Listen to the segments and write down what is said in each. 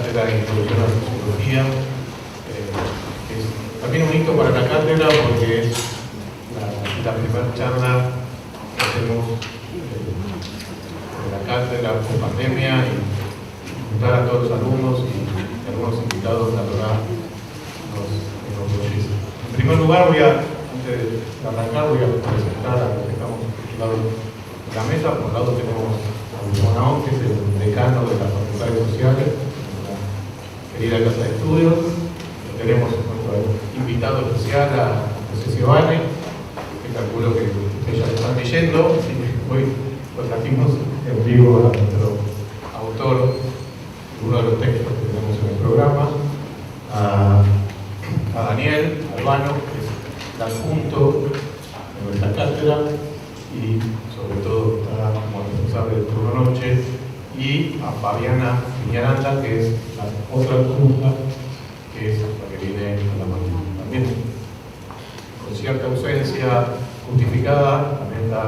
cátedra de Introducción a la Sociología. Es también un hito para la cátedra porque es la primera charla que hacemos de la cátedra con pandemia y juntar a todos los alumnos y algunos invitados, la verdad, nos enorgullece. En primer lugar, antes de arrancar, voy a presentar a los que estamos lado de la mesa. Por un lado tenemos a Gustavo, que es el decano de las facultades sociales, una querida casa de estudios. Tenemos nuestro invitado especial a José Ciobane, que calculo que ustedes ya lo están leyendo, así que hoy lo trajimos en vivo a nuestro autor, uno de los textos que tenemos en el programa, a Daniel Albano, que es el adjunto de nuestra cátedra y sobre todo está como responsable del turno noche, y a Fabiana Viñaranda, que es la otra adjunta, que es la que viene a la mañana. También con cierta ausencia justificada, también está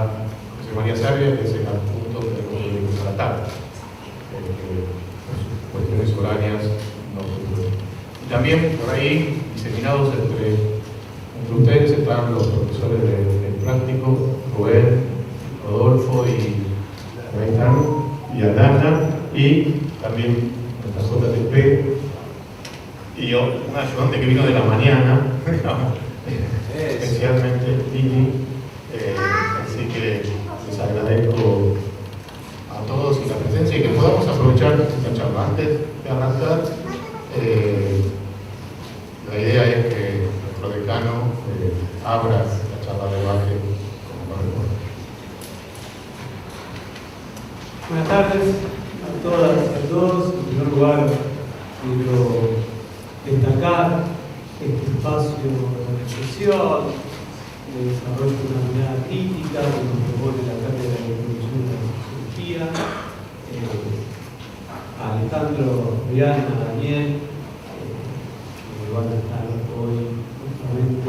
José María Sarria, que es el adjunto del grupo de la tarde, cuestiones horarias no ocurren. Y también por ahí, diseminados entre ustedes, están los profesores del práctico, Rubén, Rodolfo y Adana, y también nuestra JTP, y un ayudante que vino de la mañana, especialmente Lili. Así que les agradezco a todos y la presencia y que podamos aprovechar esta charla. Antes de arrancar, la idea es que nuestro decano abra la charla de debate como corresponde. Buenas tardes a todas y a todos. En primer lugar, quiero destacar este espacio de reflexión, de desarrollo de una mirada crítica que nos propone la Cátedra de Introducción a la Sociología, a Alejandro, Briana, a Daniel, que van a estar hoy justamente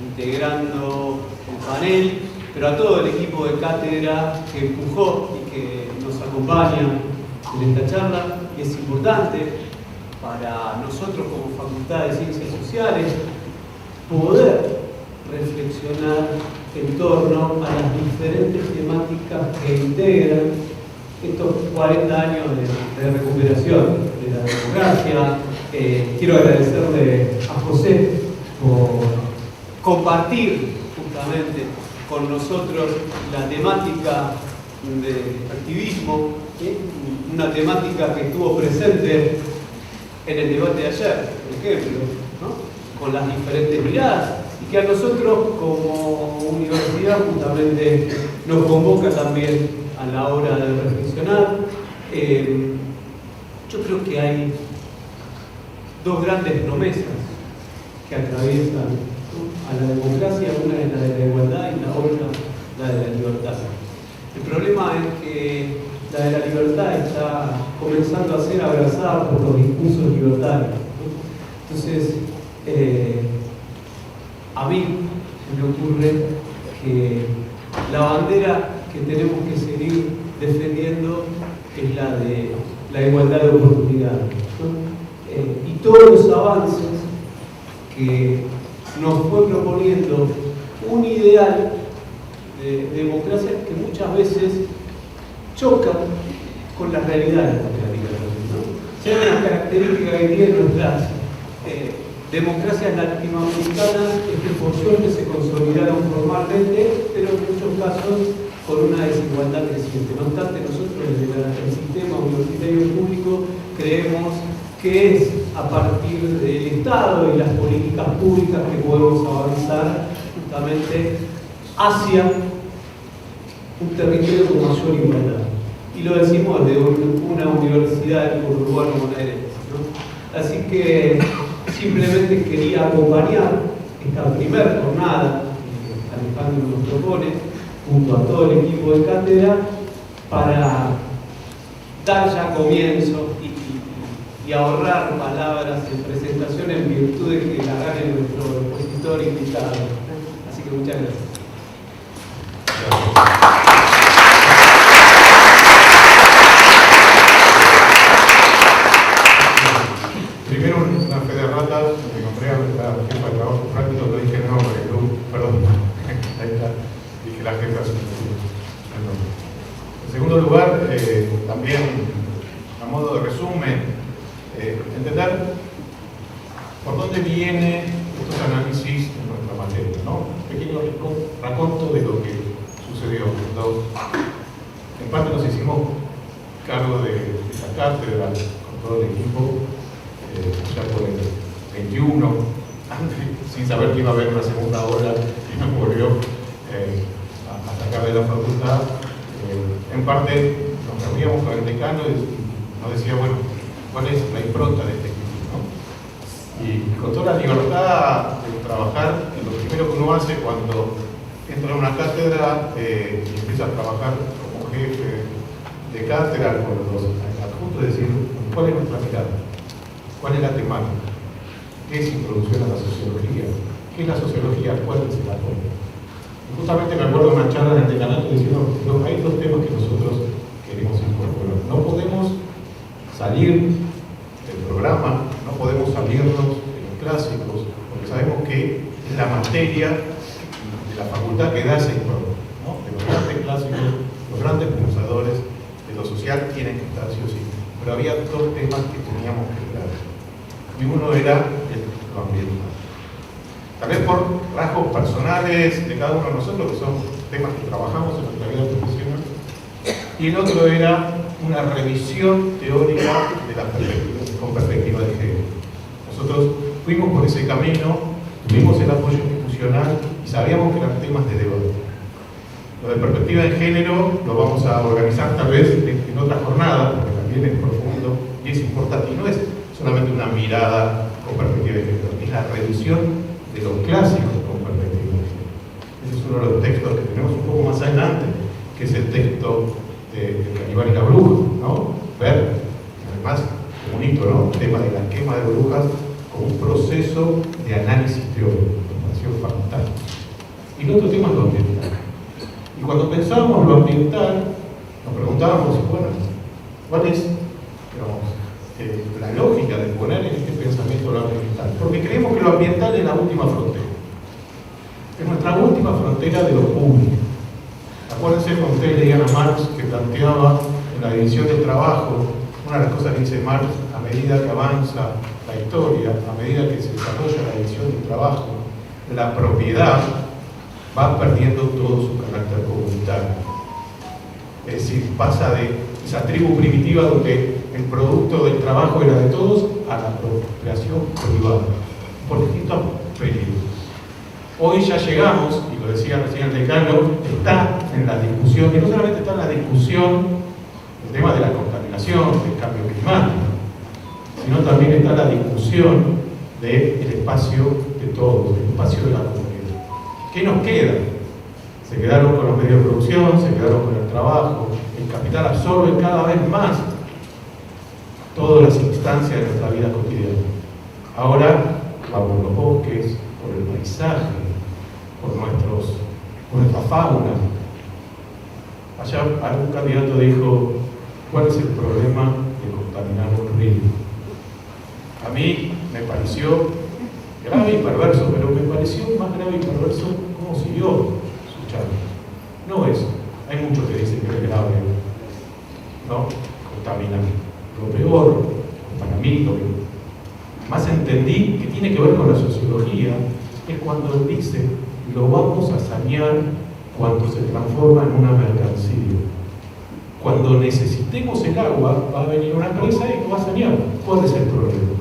integrando el panel, pero a todo el equipo de cátedra que empujó y que nos acompaña en esta charla, que es importante para nosotros como Facultad de Ciencias Sociales poder reflexionar en torno a las diferentes temáticas que integran estos 40 años de recuperación de la democracia. Quiero agradecerle a José por compartir justamente con nosotros la temática del activismo, una temática que estuvo presente en el debate de ayer, por ejemplo, ¿no? Con las diferentes miradas, y que a nosotros como universidad justamente nos convoca también a la hora de reflexionar. Yo creo que hay dos grandes promesas que atraviesan a la democracia, una es la de la igualdad y la otra la de la libertad. El problema es que la de la libertad está comenzando a ser abrazada por los discursos libertarios, ¿no? Entonces, a mí se me ocurre que la bandera que tenemos que seguir defendiendo es la de la igualdad de oportunidades, ¿no? Y todos los avances que nos fue proponiendo un ideal de democracia que muchas veces chocan con las realidades democráticas, ¿no? Si hay una característica que tienen nuestras democracias latinoamericanas es que por suerte se consolidaron formalmente, pero en muchos casos con una desigualdad creciente. No obstante, nosotros desde el sistema universitario público creemos que es a partir del Estado y las políticas públicas que podemos avanzar justamente hacia un territorio con mayor igualdad. Y lo decimos desde una universidad del conurbano bonaerense, ¿no? Así que simplemente quería acompañar esta primera jornada que Alejandro nos propone, junto a todo el equipo de cátedra, para dar ya comienzo y ahorrar palabras en presentación en virtud de que la gane nuestro expositor invitado. Así que muchas gracias. Facultad, me encontré a la jefa de trabajo práctico, le dije no, perdón, ahí está, dije la jefa. En segundo lugar, también a modo de resumen, entender por dónde viene estos análisis en nuestra materia, ¿no? Un pequeño raconto de lo que sucedió. En parte nos hicimos cargo de esa cátedra con todo el equipo, ya por el 21, sin saber que iba a haber una segunda ola, y nos volvió a sacar de la facultad. En parte nos reuníamos con el decano y nos decía, bueno, ¿cuál es la impronta de este equipo? ¿No? Y con toda la libertad de trabajar, lo primero que uno hace cuando entra a una cátedra y empieza a trabajar como jefe de cátedra con los adjuntos, es decir, ¿cuál es nuestra mirada? ¿Cuál es la temática? ¿Qué es introducción a la sociología? ¿Qué es la sociología? ¿Cuál es el apoyo? Justamente me acuerdo de una charla en el decanato diciendo que hay dos temas que nosotros queremos incorporar. No podemos salir del programa, no podemos salirnos de los clásicos, porque sabemos que es la materia de la facultad que da ese impronta, ¿no? De los grandes clásicos, los grandes pensadores de lo social tienen que estar sí o sí. Pero había dos temas que teníamos que hablar. Y uno era lo ambiental. Tal vez por rasgos personales de cada uno de nosotros, que son temas que trabajamos en nuestra vida profesional, y el otro era una revisión teórica de las perspectivas, con perspectiva de género. Nosotros fuimos por ese camino, tuvimos el apoyo institucional y sabíamos que eran temas de debate. Lo de perspectiva de género lo vamos a organizar tal vez en otra jornada, porque también es profundo y es importante, y no es solamente una mirada con perspectiva de género, es la revisión de los clásicos con perspectiva de género. Ese es uno de los textos que tenemos un poco más adelante, que es el texto de Caníbal y la bruja, ¿no? Ver, además, como un hito, ¿no? El tema de la quema de brujas como un proceso de análisis teórico, me pareció fantástico. Y el otro tema es lo ambiental. Y cuando pensábamos lo ambiental, nos preguntábamos, bueno, ¿cuál es, digamos, la lógica de poner en este pensamiento lo ambiental? Porque creemos que lo ambiental es la última frontera. Es nuestra última frontera de lo público. Acuérdense cuando ustedes leían a Marx, que planteaba en la división del trabajo, una de las cosas que dice Marx, a medida que avanza la historia, a medida que se desarrolla la división del trabajo, la propiedad va perdiendo todo su carácter comunitario. Es decir, pasa de esa tribu primitiva donde el producto del trabajo era de todos a la apropiación privada, por distintos periodos. Hoy ya llegamos, y lo decía recién el decano, está en la discusión, y no solamente está en la discusión el tema de la contaminación, del cambio climático, sino también está la discusión del espacio de todos, el espacio de la comunidad. ¿Qué nos queda? Se quedaron con los medios de producción, se quedaron con el trabajo, el capital absorbe cada vez más todas las instancias de nuestra vida cotidiana. Ahora va por los bosques, por el paisaje, por nuestra fauna. Allá algún candidato dijo, ¿cuál es el problema de contaminar un río? A mí me pareció grave y perverso, pero me pareció más grave y perverso cómo siguió su charla. No eso, hay muchos que dicen que es grave, ¿no? Contaminar. Lo peor, para mí, lo que más entendí que tiene que ver con la sociología, es cuando él dice, lo vamos a sanear cuando se transforma en una mercancía. Cuando necesitemos el agua, va a venir una empresa y lo va a sanear. ¿Cuál es el problema?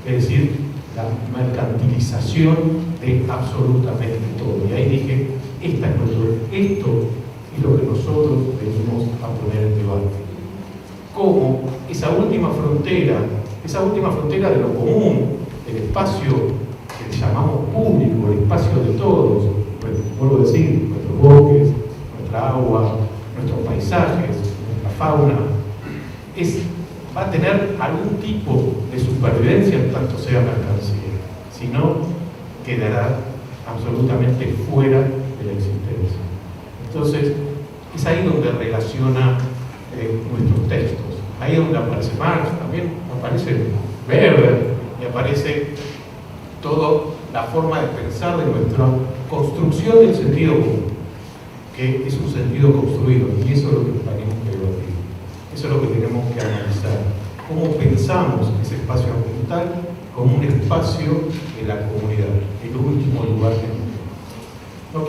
Es decir, la mercantilización de absolutamente todo. Y ahí dije, esto es lo que nosotros venimos a poner en debate. Cómo esa última frontera de lo común, el espacio que llamamos público, el espacio de todos, vuelvo a decir, nuestros bosques, nuestra agua, nuestros paisajes, nuestra fauna, va a tener algún tipo de supervivencia en tanto sea mercancía, si no, quedará absolutamente fuera de la existencia. Entonces, es ahí donde relaciona nuestros textos, ahí donde aparece Marx, también aparece Weber y aparece toda la forma de pensar de nuestra construcción del sentido común, que es un sentido construido, y eso es lo que tenemos que debatir, eso es lo que tenemos que analizar, cómo pensamos ese espacio ambiental como un espacio de la comunidad, el último lugar que tenemos. No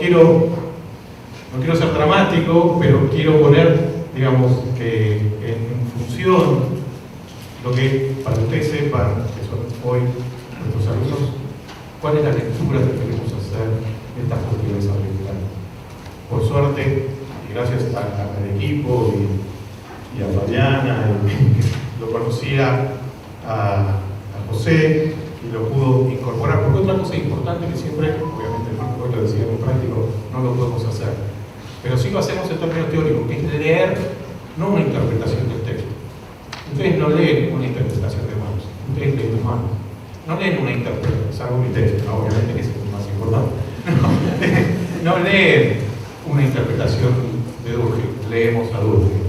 quiero ser dramático, pero quiero poner, digamos, que en función, lo que para que ustedes sepan, que son hoy nuestros alumnos, cuál es la lectura que queremos hacer de estas cuestiones ambientales. Por suerte, y gracias al equipo y a Mariana, lo conocía a José y lo pudo incorporar, porque otra cosa importante que siempre, obviamente hoy lo decía en práctico, no lo podemos hacer, pero sí lo hacemos en términos teóricos, que es leer, no una interpretación del texto. Ustedes no leen una interpretación de Marx, ustedes leen humanos, no leen una interpretación, salvo mi texto, obviamente que es el más importante, no leen una interpretación de Durkheim, leemos a Durkheim.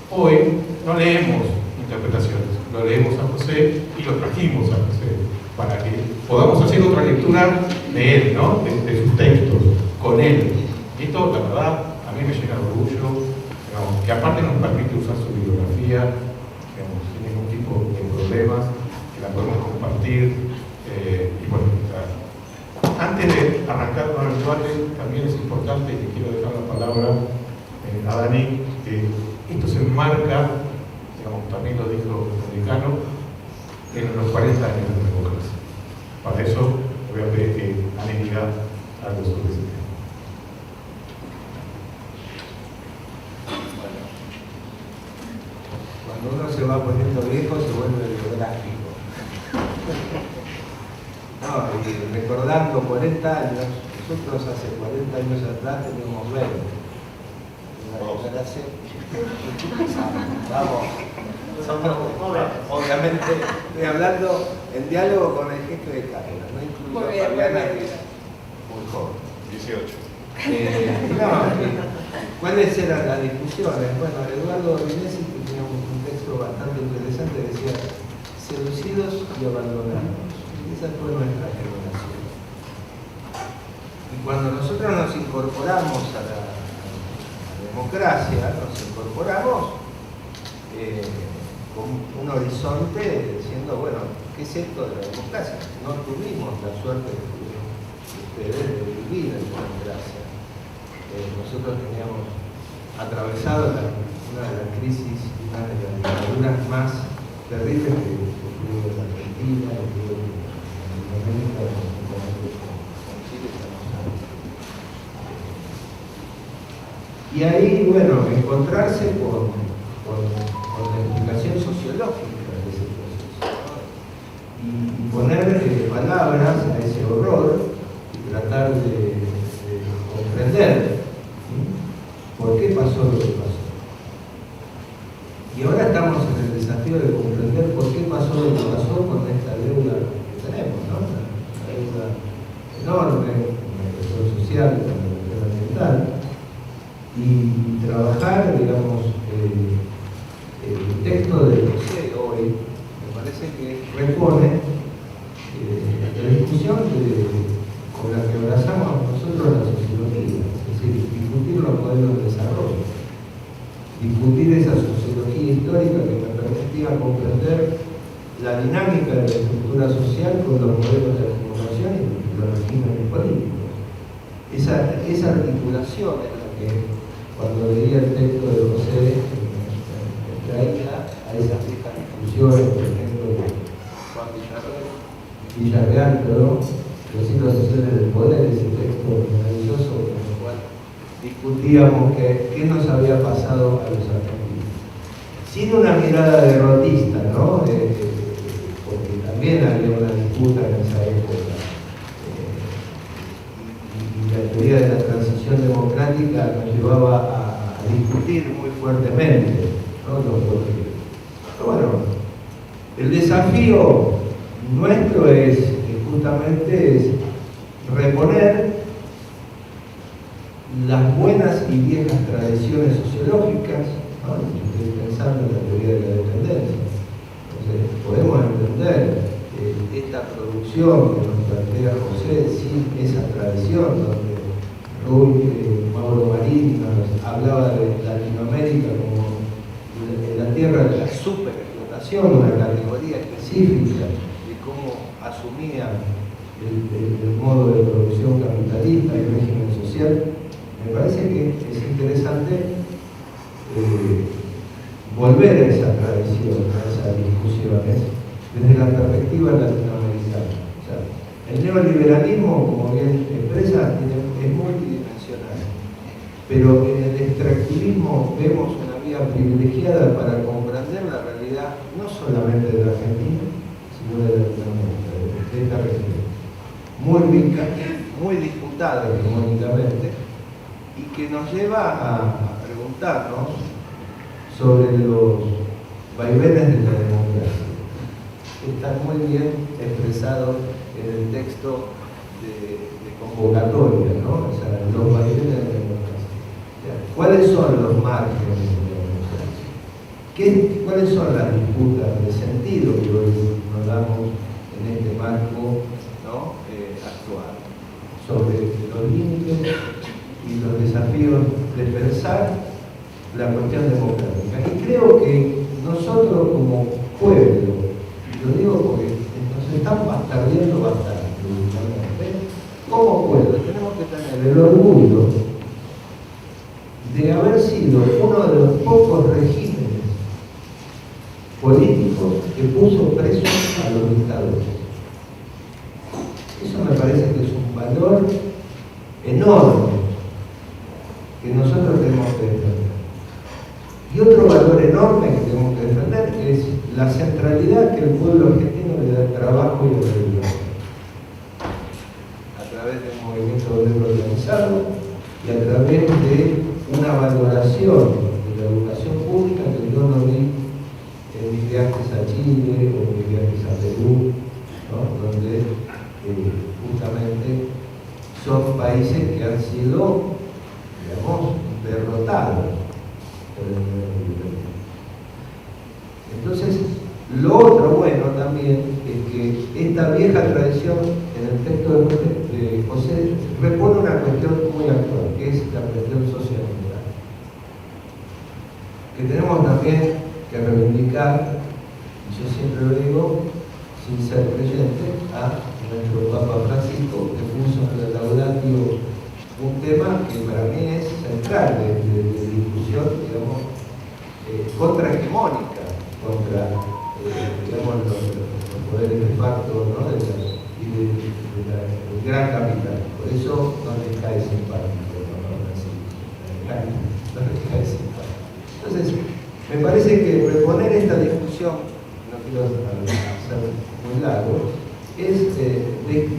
Hoy no leemos interpretaciones, lo leemos a José y lo trajimos a José para que podamos hacer otra lectura de él, ¿no? de sus textos, con él. Y esto, la verdad, a mí me llena de orgullo, digamos, que aparte nos permite usar su bibliografía, digamos, sin ningún tipo de problemas, que la podemos compartir. Y bueno, antes de arrancar con el debate, también es importante, y quiero dejar la palabra a Dani, que esto se enmarca, digamos, también lo dijo el decano, en los 40 años de democracia. Para eso voy a pedir que Ani diga algo sobre ese tema. Cuando uno se va poniendo viejo se vuelve biográfico. No, y recordando 40 años, nosotros hace 40 años atrás teníamos 20. Vamos, obviamente estoy hablando en diálogo con el jefe de cátedra, no incluyo a Fabiana, que es muy joven. 18. ¿Cuáles eran las discusiones? Bueno, Eduardo Vinesi tenía un texto bastante interesante que decía seducidos y abandonados. Esa fue nuestra generación. Y cuando nosotros nos incorporamos a la democracia, nos incorporamos con un horizonte diciendo, bueno, ¿qué es esto de la democracia? No tuvimos la suerte de vivir en democracia. Nosotros teníamos atravesado una de las crisis, una de las dictaduras más terribles que ocurrió en Argentina, que ocurrió en América, con Chile, y ahí, bueno, encontrarse con la explicación sociológica de ese proceso, ¿no? Y poner palabras a ese horror y tratar de comprender, ¿sí?, por qué pasó lo que pasó. Y ahora estamos en el desafío de comprender por qué pasó lo que pasó con esta deuda que tenemos, ¿no? Una deuda enorme, una cuestión social, una cuestión ambiental, y trabajar, digamos, el texto de José hoy, me parece que repone la discusión con la que abrazamos nosotros la sociología, es decir, discutir los modelos de desarrollo, discutir esa sociología histórica que me permitía comprender la dinámica de la estructura social con los modelos de acumulación y los regímenes políticos. Esa articulación es la que, cuando leía el texto de José, me traía a esas viejas discusiones, por ejemplo, de Juan Villarreal, los ciclos sociales del poder, ese texto maravilloso con el cual discutíamos qué nos había pasado a los argentinos. Sin una mirada derrotista, ¿no? Porque también había una disputa en esa época. Y la teoría de la transición democrática nos llevaba a discutir muy fuertemente, ¿no?, los bloqueos. Pero bueno, el desafío nuestro es justamente reponer las buenas y viejas tradiciones sociológicas, ¿no? Estoy pensando en la teoría de la dependencia. Entonces, podemos entender esta producción que nos plantea José, sin esa tradición, donde Mauro Marín nos hablaba de Latinoamérica como la tierra de la superexplotación, una categoría específica de cómo asumía el modo de producción capitalista, el régimen social. Me parece que es interesante volver a esa tradición, a esas discusiones, desde la perspectiva latinoamericana. O sea, el neoliberalismo, como bien expresa, es multidimensional, pero en el extractivismo vemos una vía privilegiada para comprender la realidad no solamente de la Argentina, sino de Latinoamérica, de esta región. Muy rica, muy disputada hegemónicamente, y que nos lleva a preguntarnos sobre los vaivenes de la democracia. Están muy bien expresados en el texto de convocatoria, ¿no? O sea, los vaivenes de la democracia. O sea, ¿cuáles son los márgenes de la democracia? ¿Cuáles son las disputas de sentido que hoy nos damos en este marco, ¿no? Actual? Sobre los límites y los desafíos de pensar la cuestión democrática. Y creo que nosotros como pueblo, y lo digo porque nos están bastardeando bastante, como pueblo tenemos que tener el orgullo de haber sido uno de los pocos regímenes políticos que puso presos a los dictadores. Eso me parece que es un valor enorme que nosotros tenemos que defender. Y otro valor enorme que tenemos que defender es la centralidad que el pueblo argentino le da al trabajo y a la educación. A través del movimiento obrero organizado y a través de una valoración de la educación pública que yo no vi en mis viajes a Chile o en mis viajes a Perú, ¿no? Donde justamente son países que han sido, digamos, derrotados por el neoliberalismo. Entonces, lo otro bueno también es que esta vieja tradición en el texto de José repone una cuestión muy actual, que es la cuestión socioambiental, que tenemos también que reivindicar, y yo siempre lo digo, sin ser creyente, a nuestro Papa Francisco, que puso en la Laudatio un tema que para mí es central de discusión, digamos, contrahegemónica contra digamos, los poderes de facto, ¿no? del gran capital. Por eso no les cae simpático, no les cae simpático. Entonces, me parece que reponer esta discusión, no quiero hacer muy largo, es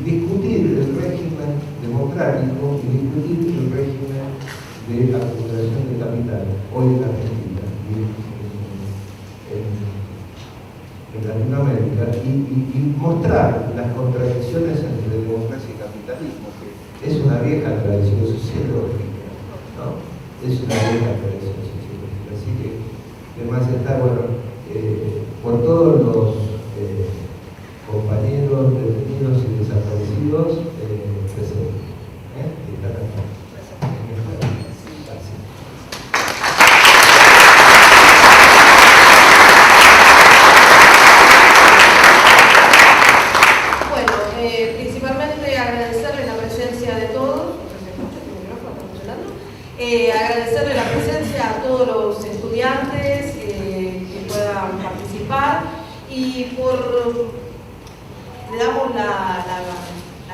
discutir el régimen democrático y discutir el régimen de acumulación de capital hoy en Argentina y en Latinoamérica y mostrar las contradicciones entre democracia y capitalismo, que es una vieja tradición sociológica, ¿no? Es una vieja tradición sociológica. Así que además está, bueno, por todos los compañeros detenidos y desaparecidos presentes. Están acá. Principalmente agradecerle la presencia de todos, agradecerle la presencia a todos los estudiantes que puedan participar y le damos la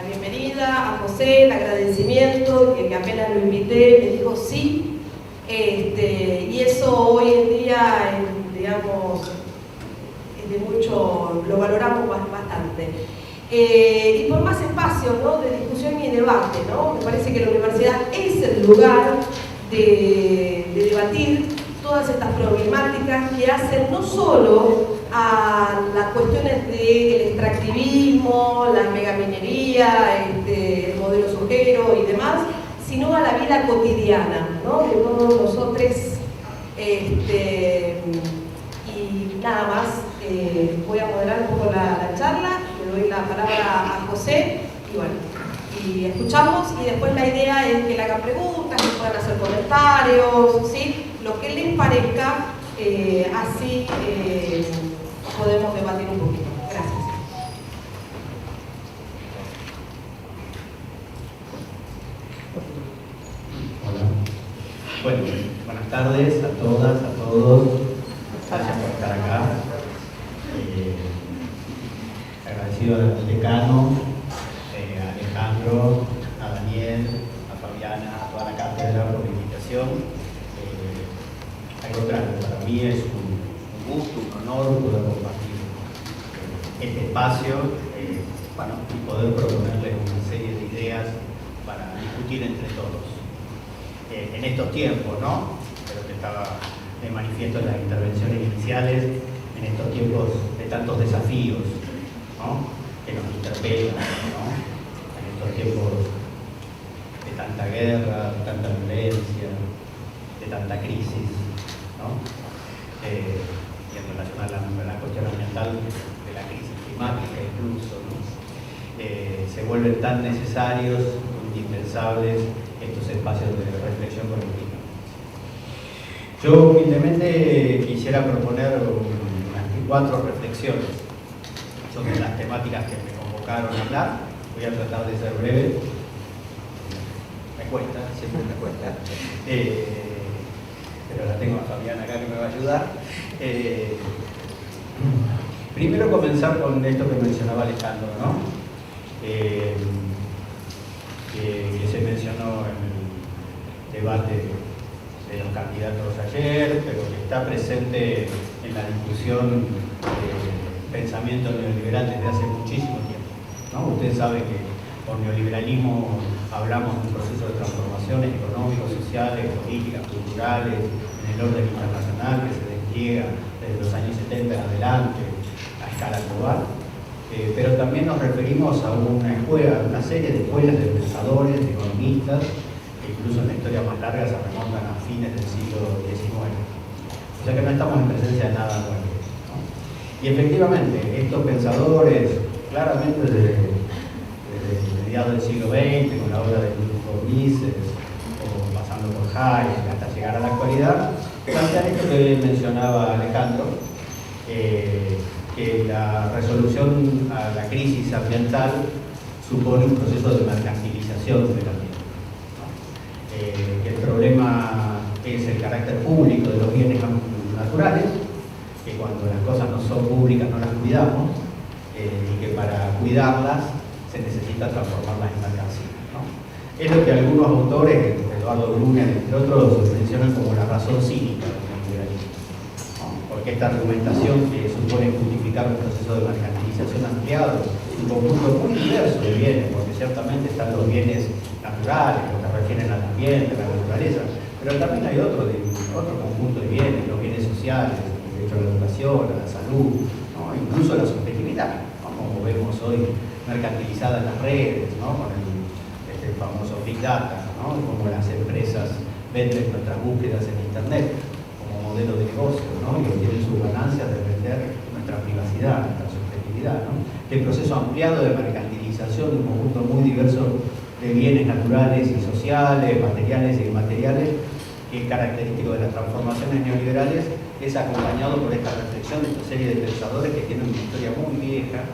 bienvenida a José, el agradecimiento, que apenas lo invité, me dijo sí, y eso hoy en día, digamos, es de mucho, lo valoramos bastante. Y por más espacio, ¿no? de discusión y debate, ¿no? Me parece que la universidad es el lugar de debatir todas estas problemáticas que hacen no solo a las cuestiones del extractivismo, la megaminería, el modelo sojero y demás, sino a la vida cotidiana, ¿no? de todos nosotros. Y nada más, voy a moderar un poco la charla. Le doy la palabra a José. y bueno, y escuchamos, y después la idea es que le hagan preguntas, que puedan hacer comentarios, ¿sí? Lo que les parezca, así podemos debatir un poquito. Gracias. Hola. Bueno, buenas tardes a todas, a todos. Gracias por estar acá. Agradecido al decano, a Alejandro, a Daniel, a Fabiana, a toda la cátedra por la invitación. Al contrario, para mí es un gusto, un honor poder compartir este espacio y poder proponerles una serie de ideas para discutir entre todos. En estos tiempos, ¿no? Pero que estaba de manifiesto en las intervenciones iniciales, en estos tiempos de tantos desafíos, ¿no? Que nos interpelan, ¿no? En estos tiempos de tanta guerra, de tanta violencia, de tanta crisis, ¿no? Y en relación a la cuestión ambiental, de la crisis climática incluso, ¿no? Se vuelven tan necesarios, indispensables estos espacios de reflexión colectiva. Yo humildemente quisiera proponer unas 4 reflexiones sobre las temáticas que me convocaron a hablar. Voy a tratar de ser breve. Me cuesta, siempre me cuesta. Pero la tengo a Fabiana acá que me va a ayudar. Primero comenzar con esto que mencionaba Alejandro, ¿no? Que se mencionó en el debate de los candidatos ayer, pero que está presente en la discusión del pensamiento neoliberal desde hace muchísimo tiempo, ¿no? Ustedes saben que por neoliberalismo hablamos de un proceso de transformaciones económicas, sociales, políticas, culturales, en el orden internacional que se despliega desde los años 70 en adelante a escala global. Pero también nos referimos a una serie de escuelas de pensadores, de economistas, que incluso en la historia más larga se remontan a fines del siglo XIX. O sea que no estamos en presencia de nada nuevo, ¿no? Y efectivamente, estos pensadores, claramente desde mediados del siglo XX, con la obra de Mises, o pasando por Hayek, hasta llegar a la actualidad, plantean esto que mencionaba Alejandro, que la resolución a la crisis ambiental supone un proceso de mercantilización del ambiente, ¿no? Que el problema es el carácter público de los bienes naturales, que cuando las cosas no son públicas no las cuidamos, y que para cuidarlas se necesita transformarlas en mercancía, ¿no? Es lo que algunos autores, Eduardo Brunner, entre otros, mencionan como la razón cínica del neoliberalismo, ¿no? Porque esta argumentación que supone justificar un proceso de mercantilización ampliado, un conjunto muy diverso de bienes, porque ciertamente están los bienes naturales, los que refieren al ambiente, a la naturaleza, pero también hay otro conjunto de bienes, los bienes sociales, el derecho a la educación, a la salud, ¿no? Incluso a la subjetividad, ¿no? Como vemos hoy mercantilizada en las redes, ¿no? Con el famoso Big Data, ¿no? Como las empresas venden nuestras búsquedas en Internet como modelo de negocio, ¿no? Y obtienen sus ganancias de vender nuestra privacidad, nuestra subjetividad, ¿no? El proceso ampliado de mercantilización de un conjunto muy diverso de bienes naturales y sociales, materiales e inmateriales, que es característico de las transformaciones neoliberales, es acompañado por esta reflexión de esta serie de pensadores que tienen una historia muy vieja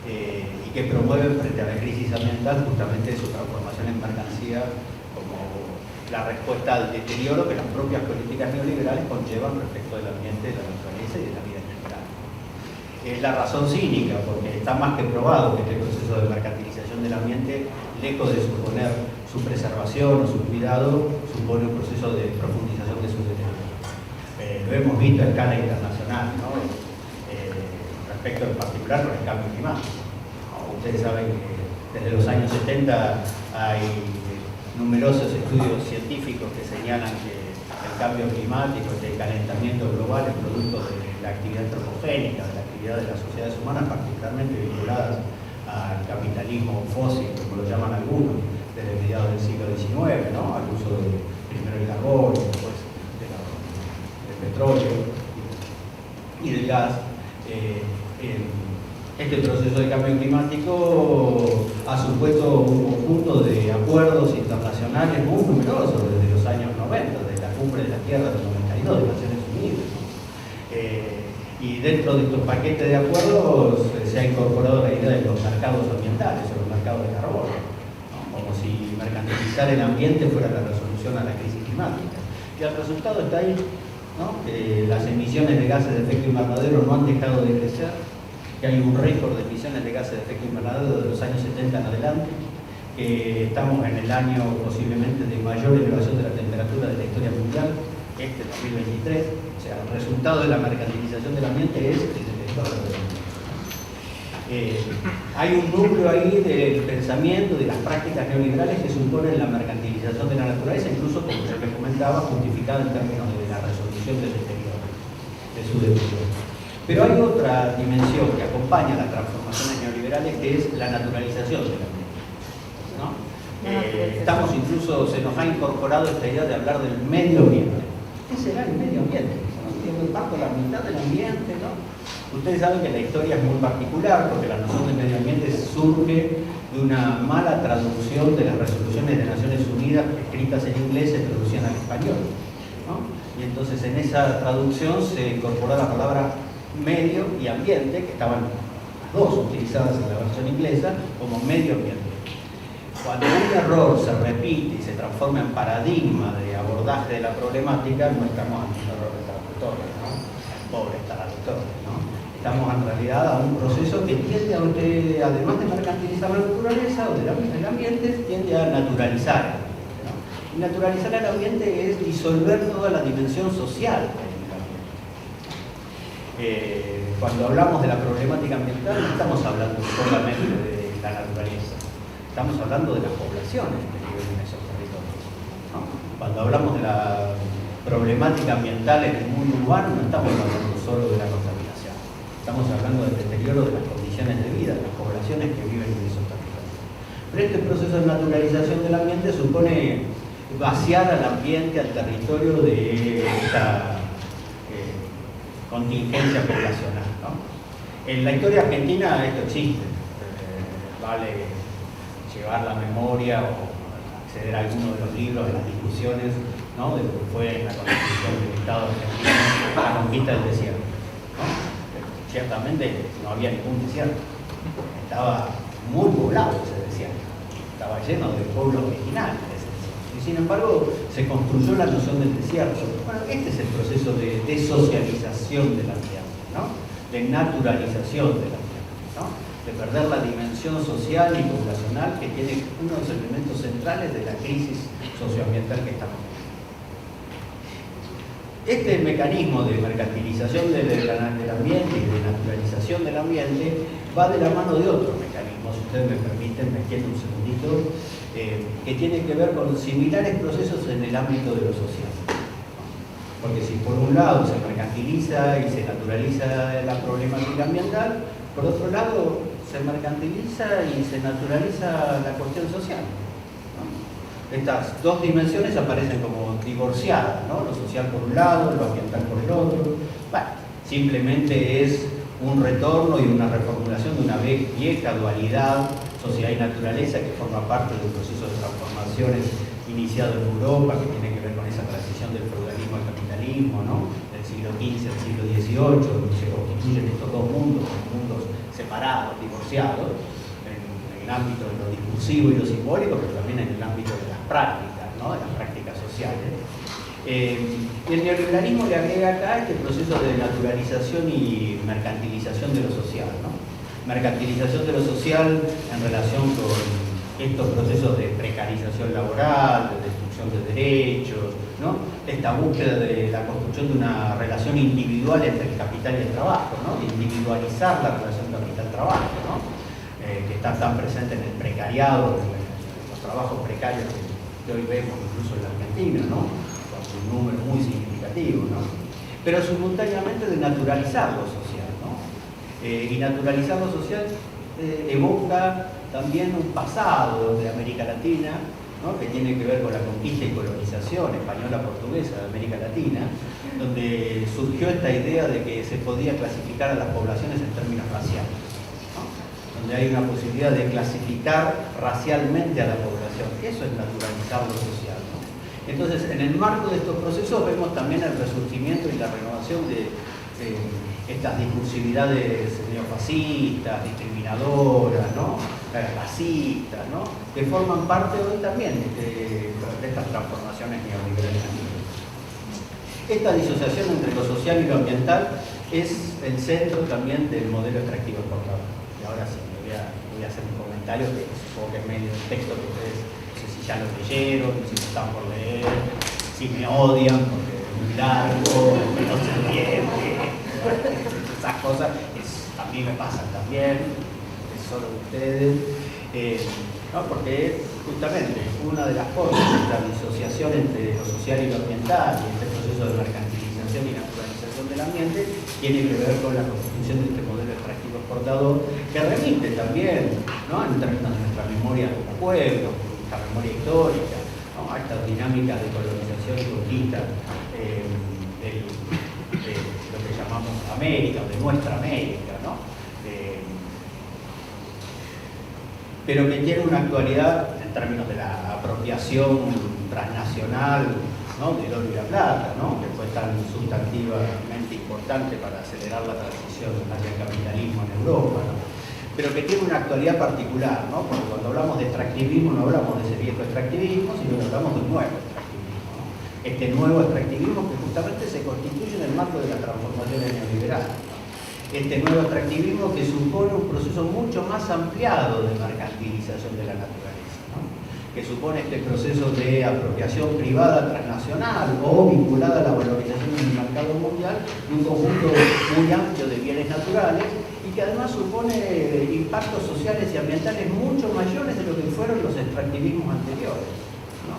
y que promueven frente a la crisis ambiental justamente su transformación en mercancía como la respuesta al deterioro que las propias políticas neoliberales conllevan respecto del ambiente, de la naturaleza y de la vida en general. Es la razón cínica, porque está más que probado que este proceso de mercantilización del ambiente, lejos de suponer su preservación o su cuidado, supone un proceso de profundización de sus deterioros. Lo hemos visto a escala internacional, ¿no? Respecto en particular con el cambio climático. Ustedes saben que desde los años 70 hay numerosos estudios científicos que señalan que el cambio climático, el calentamiento global es producto de la actividad antropogénica, de la actividad de las sociedades humanas, particularmente vinculadas al capitalismo fósil, como lo llaman algunos, desde mediados del siglo XIX, ¿no? Al uso de primero el carbón, después del petróleo y del gas. Es Este proceso de cambio climático ha supuesto un conjunto de acuerdos internacionales muy numerosos desde los años 90, desde la Cumbre de la Tierra del 92 de Naciones Unidas, ¿no? Y dentro de estos paquetes de acuerdos se ha incorporado la idea de los mercados ambientales o los mercados de carbono, ¿no? Como si mercantilizar el ambiente fuera la resolución a la crisis climática. Y el resultado está ahí, ¿no? Que las emisiones de gases de efecto invernadero no han dejado de crecer, que hay un récord de emisiones de gases de efecto invernadero de los años 70 en adelante, que estamos en el año posiblemente de mayor elevación de la temperatura de la historia mundial, 2023, o sea, el resultado de la mercantilización del ambiente es el deterioro del ambiente. Hay un núcleo ahí del pensamiento, de las prácticas neoliberales que suponen la mercantilización de la naturaleza, incluso, como yo les comentaba, justificada en términos de la resolución del deterioro, de su deterioro. Pero hay otra dimensión que acompaña las transformaciones neoliberales, que es la naturalización del ambiente, ¿no? Estamos incluso, se nos ha incorporado esta idea de hablar del medio ambiente. ¿Qué será el medio ambiente? ¿No? Tiene parte la mitad del ambiente, ¿no? Ustedes saben que la historia es muy particular porque la noción del medio ambiente surge de una mala traducción de las resoluciones de Naciones Unidas escritas en inglés y traducían al español, ¿no? Y entonces en esa traducción se incorporó la palabra medio y ambiente, que estaban las dos utilizadas en la versión inglesa como medio ambiente. Cuando un error se repite y se transforma en paradigma de abordaje de la problemática, no estamos ante un error de traductores, ¿no? Pobres traductores, ¿no? Estamos en realidad a un proceso que tiende a, además de mercantilizar la naturaleza o del ambiente, tiende a naturalizar el ambiente, ¿no? Y naturalizar el ambiente es disolver toda la dimensión social del ambiente. Cuando hablamos de la problemática ambiental, no estamos hablando solamente de la naturaleza. Estamos hablando de las poblaciones que viven en esos territorios, ¿no? Cuando hablamos de la problemática ambiental en el mundo urbano, no estamos hablando solo de la contaminación. Estamos hablando del deterioro de las condiciones de vida de las poblaciones que viven en esos territorios. Pero este proceso de naturalización del ambiente supone vaciar al ambiente, al territorio de esta contingencia poblacional, ¿no? En la historia argentina esto existe. Vale llevar la memoria o acceder a alguno de los libros, de las discusiones, ¿no? De lo que fue la constitución del Estado argentino, la conquista del desierto, ¿no? Ciertamente no había ningún desierto, estaba muy poblado ese desierto, estaba lleno de pueblos originales ese desierto. Y sin embargo se construyó la noción del desierto. Bueno, este es el proceso de desocialización del ambiente, ¿no? De naturalización del ambiente, ¿no? De perder la dimensión social y poblacional que tiene uno de los elementos centrales de la crisis socioambiental que estamos viviendo. Este mecanismo de mercantilización del ambiente y de naturalización del ambiente va de la mano de otro mecanismo, si ustedes me permiten, me quedo un segundito, que tiene que ver con similares procesos en el ámbito de lo social. Porque si por un lado se mercantiliza y se naturaliza la problemática ambiental, por otro lado se mercantiliza y se naturaliza la cuestión social, ¿no? Estas dos dimensiones aparecen como divorciadas, ¿no? Lo social por un lado, lo ambiental por el otro. Bueno, simplemente es un retorno y una reformulación de una vieja dualidad sociedad y naturaleza que forma parte de un proceso de transformaciones iniciado en Europa, que tiene que ver con esa transición del feudalismo al capitalismo, ¿no? Del siglo XV al siglo XVIII, donde se constituyen estos dos mundos, mundos separados, divorciados, en el ámbito de lo discursivo y lo simbólico, pero también en el ámbito de las prácticas, ¿no? De las prácticas sociales. El neoliberalismo le agrega acá este proceso de naturalización y mercantilización de lo social, ¿no? Mercantilización de lo social en relación con estos procesos de precarización laboral, de destrucción de derechos, ¿no? Esta búsqueda de la construcción de una relación individual entre el capital y el trabajo, ¿no? De individualizar la relación capital-trabajo, ¿no? Que está tan presente en el precariado, en los trabajos precarios que hoy vemos incluso en la Argentina, ¿no? Con un número muy significativo, ¿no? Pero simultáneamente de naturalizar lo social, ¿no? Y naturalizar lo social evoca también un pasado de América Latina, ¿no? Que tiene que ver con la conquista y colonización española-portuguesa de América Latina, donde surgió esta idea de que se podía clasificar a las poblaciones en términos raciales, ¿no? donde hay una posibilidad de clasificar racialmente a la población. Eso es naturalizar lo social, ¿no? Entonces, en el marco de estos procesos vemos también el resurgimiento y la renovación de estas discursividades neofascistas, discriminadoras, ¿no? Racistas, ¿no? Que forman parte hoy también de estas transformaciones neoliberales. Esta disociación entre lo social y lo ambiental es el centro también del modelo extractivo exportador. Y ahora sí, voy a hacer un comentario que supongo que es medio del texto que ustedes, no sé si ya lo leyeron, si lo están por leer, si me odian porque es muy largo, no se entiende. Esas cosas a mí me pasan también, es solo ustedes. No, porque justamente una de las formas de esta disociación entre lo social y lo ambiental y este proceso de mercantilización y naturalización del ambiente tiene que ver con la constitución de este modelo extractivo exportador que remite también, ¿no? En términos de nuestra memoria como pueblo, nuestra memoria histórica, ¿no? A estas dinámicas de colonización y conquista de lo que llamamos América, o de nuestra América, ¿no? Pero que tiene una actualidad en términos de la apropiación transnacional, ¿no? Del oro y la plata, ¿no? Que fue tan sustantivamente importante para acelerar la transición hacia el capitalismo en Europa, ¿no? Pero que tiene una actualidad particular, ¿no? Porque cuando hablamos de extractivismo no hablamos de ese viejo extractivismo, sino que hablamos de un nuevo extractivismo, ¿no? Este nuevo extractivismo que justamente se constituye en el marco de las transformaciones neoliberales, ¿no? Este nuevo extractivismo que supone un proceso mucho más ampliado de mercantilización de la naturaleza, ¿no? Que supone este proceso de apropiación privada transnacional o vinculada a la valorización en el mercado mundial de un conjunto muy amplio de bienes naturales y que además supone impactos sociales y ambientales mucho mayores de lo que fueron los extractivismos anteriores, ¿no?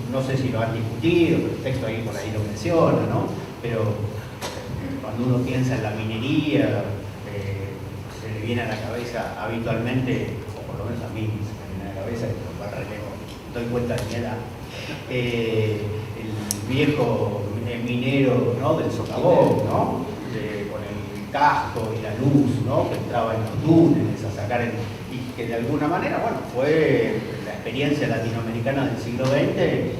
No sé si lo han discutido, pero el texto ahí por ahí lo menciona, ¿no? Pero cuando uno piensa en la minería, se le viene a la cabeza habitualmente, o por lo menos a mí se me viene a la cabeza, que lo cual relevo, doy cuenta de mi edad, el viejo minero, ¿no? Del socavón, ¿no? Con el casco y la luz, ¿no? Que entraba en los túneles a sacar y que de alguna manera, bueno, fue la experiencia latinoamericana del siglo XX,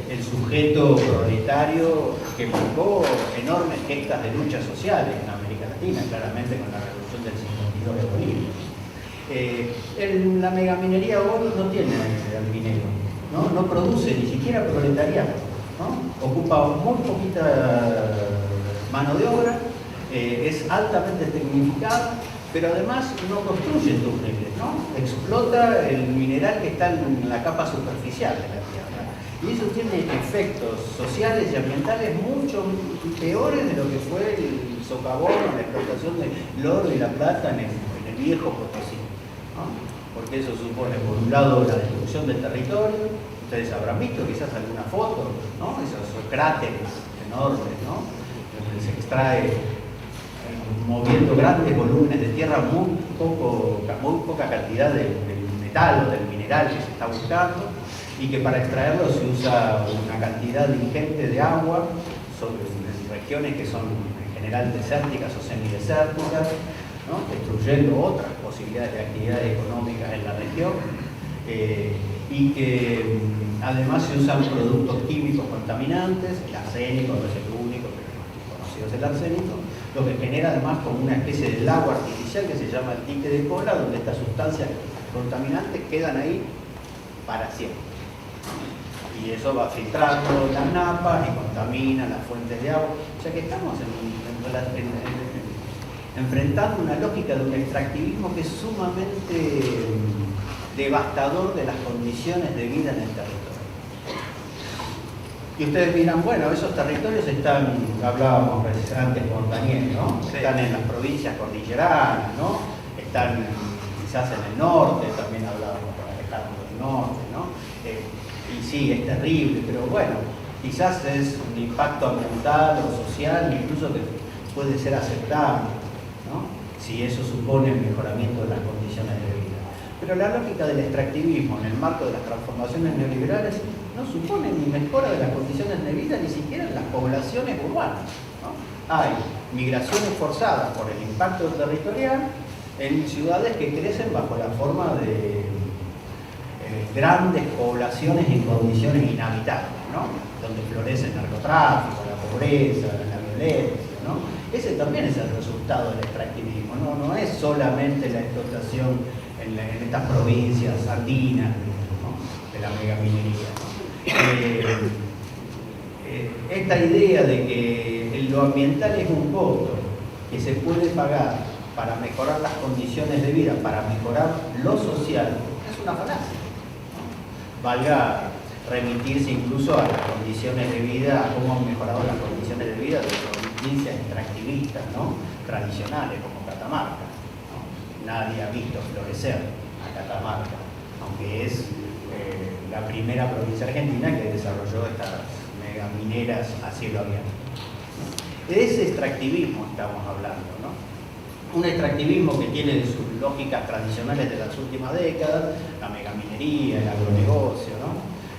el sujeto proletario que marcó enormes gestas de luchas sociales en América Latina, claramente con la revolución del 52 de Bolivia. La megaminería hoy no tiene al minero, ¿no? No produce ni siquiera proletariado, ¿no? Ocupa muy poquita mano de obra, es altamente tecnificada, pero además no construye túneles, ¿no? Explota el mineral que está en la capa superficial de la Tierra. Y eso tiene efectos sociales y ambientales mucho peores de lo que fue el socavón o la explotación del oro y la plata en el viejo Potosí, ¿no? Porque eso supone, por un lado, la destrucción del territorio. Ustedes habrán visto quizás alguna foto, ¿no? Esos cráteres enormes, ¿no? Donde se extrae moviendo grandes volúmenes de tierra, muy poca cantidad del metal o del mineral que se está buscando, y que para extraerlo se usa una cantidad ingente de agua en regiones que son en general desérticas o semidesérticas, ¿no? Destruyendo otras posibilidades de actividades económicas en la región, y que además se usan productos químicos contaminantes. El arsénico no es el único, pero el más conocido es el arsénico, lo que genera además como una especie de lago artificial que se llama el dique de cola, donde estas sustancias contaminantes quedan ahí para siempre. Y eso va filtrando las napas y contamina las fuentes de agua. O sea que estamos enfrentando una lógica de un extractivismo que es sumamente devastador de las condiciones de vida en el territorio. Y ustedes dirán, bueno, esos territorios están, hablábamos antes con Daniel, ¿no? Sí. Están en las provincias cordilleranas, ¿no? Están quizás en el norte, también hablábamos con Alejandro del norte, ¿no? Y sí, es terrible, pero bueno, quizás es un impacto ambiental o social, incluso que puede ser aceptable, ¿no? Si eso supone el mejoramiento de las condiciones de vida. Pero la lógica del extractivismo en el marco de las transformaciones neoliberales no supone ni mejora de las condiciones de vida, ni siquiera en las poblaciones urbanas, ¿no? Hay migraciones forzadas por el impacto territorial en ciudades que crecen bajo la forma de grandes poblaciones en condiciones inhabitables, ¿no? Donde florece el narcotráfico, la pobreza, la violencia, ¿no? Ese también es el resultado del extractivismo, no es solamente la explotación en estas provincias andinas, ¿no? De la megaminería, ¿no? Esta idea de que lo ambiental es un costo que se puede pagar para mejorar las condiciones de vida, para mejorar lo social, es una falacia, ¿no? Valga remitirse incluso a las condiciones de vida, a cómo han mejorado las condiciones de vida de provincias extractivistas, ¿no? Tradicionales como Catamarca, ¿no? Nadie ha visto florecer a Catamarca, aunque es la primera provincia argentina que desarrolló estas megamineras a cielo abierto. De ese extractivismo estamos hablando, ¿no? Un extractivismo que tiene sus lógicas tradicionales de las últimas décadas, la megaminería, el agronegocio, ¿no?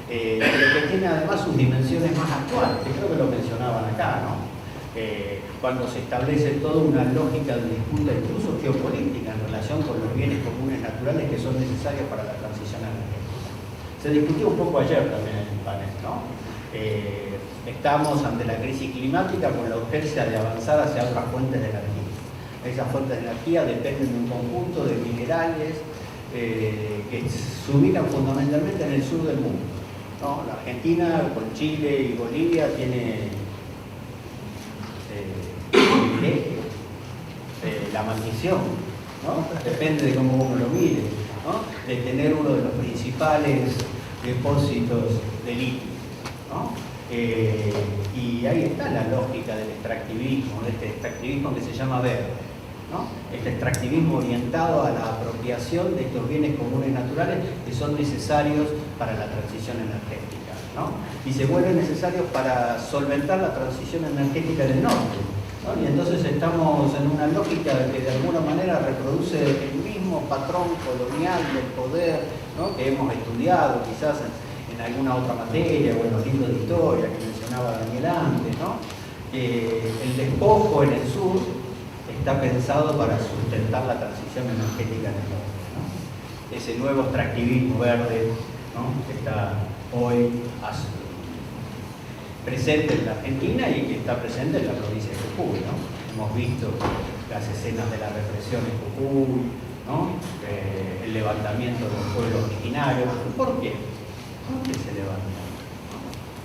Pero que tiene además sus dimensiones más actuales, que creo que lo mencionaban acá, ¿no? Cuando se establece toda una lógica de disputa, incluso geopolítica, en relación con los bienes comunes naturales que son necesarios para la transición energética. Se discutió un poco ayer también en el panel, ¿no? Estamos ante la crisis climática con la urgencia de avanzar hacia otras fuentes de energía. Esas fuentes de energía dependen de un conjunto de minerales que se ubican fundamentalmente en el sur del mundo, ¿no? La Argentina con Chile y Bolivia tiene la maldición, ¿no? Depende de cómo uno lo mire, ¿no? De tener uno de los principales depósitos de litio, ¿no? Y ahí está la lógica del extractivismo, de este extractivismo que se llama verde, ¿no? Este extractivismo orientado a la apropiación de estos bienes comunes naturales que son necesarios para la transición energética, ¿no? Y se vuelven necesarios para solventar la transición energética del norte, ¿no? Y entonces estamos en una lógica que de alguna manera reproduce el mismo patrón colonial del poder, ¿no? Que hemos estudiado quizás en alguna otra materia o en los libros de historia que mencionaba Daniel antes, ¿no? El despojo en el sur está pensado para sustentar la transición energética en el norte, ¿no? Ese nuevo extractivismo verde, ¿no? Que está hoy presente en la Argentina y que está presente en la provincia de Jujuy, ¿no? Hemos visto las escenas de la represión en Jujuy, ¿no? El levantamiento de los pueblos originarios. ¿Por qué? ¿Por qué se levanta?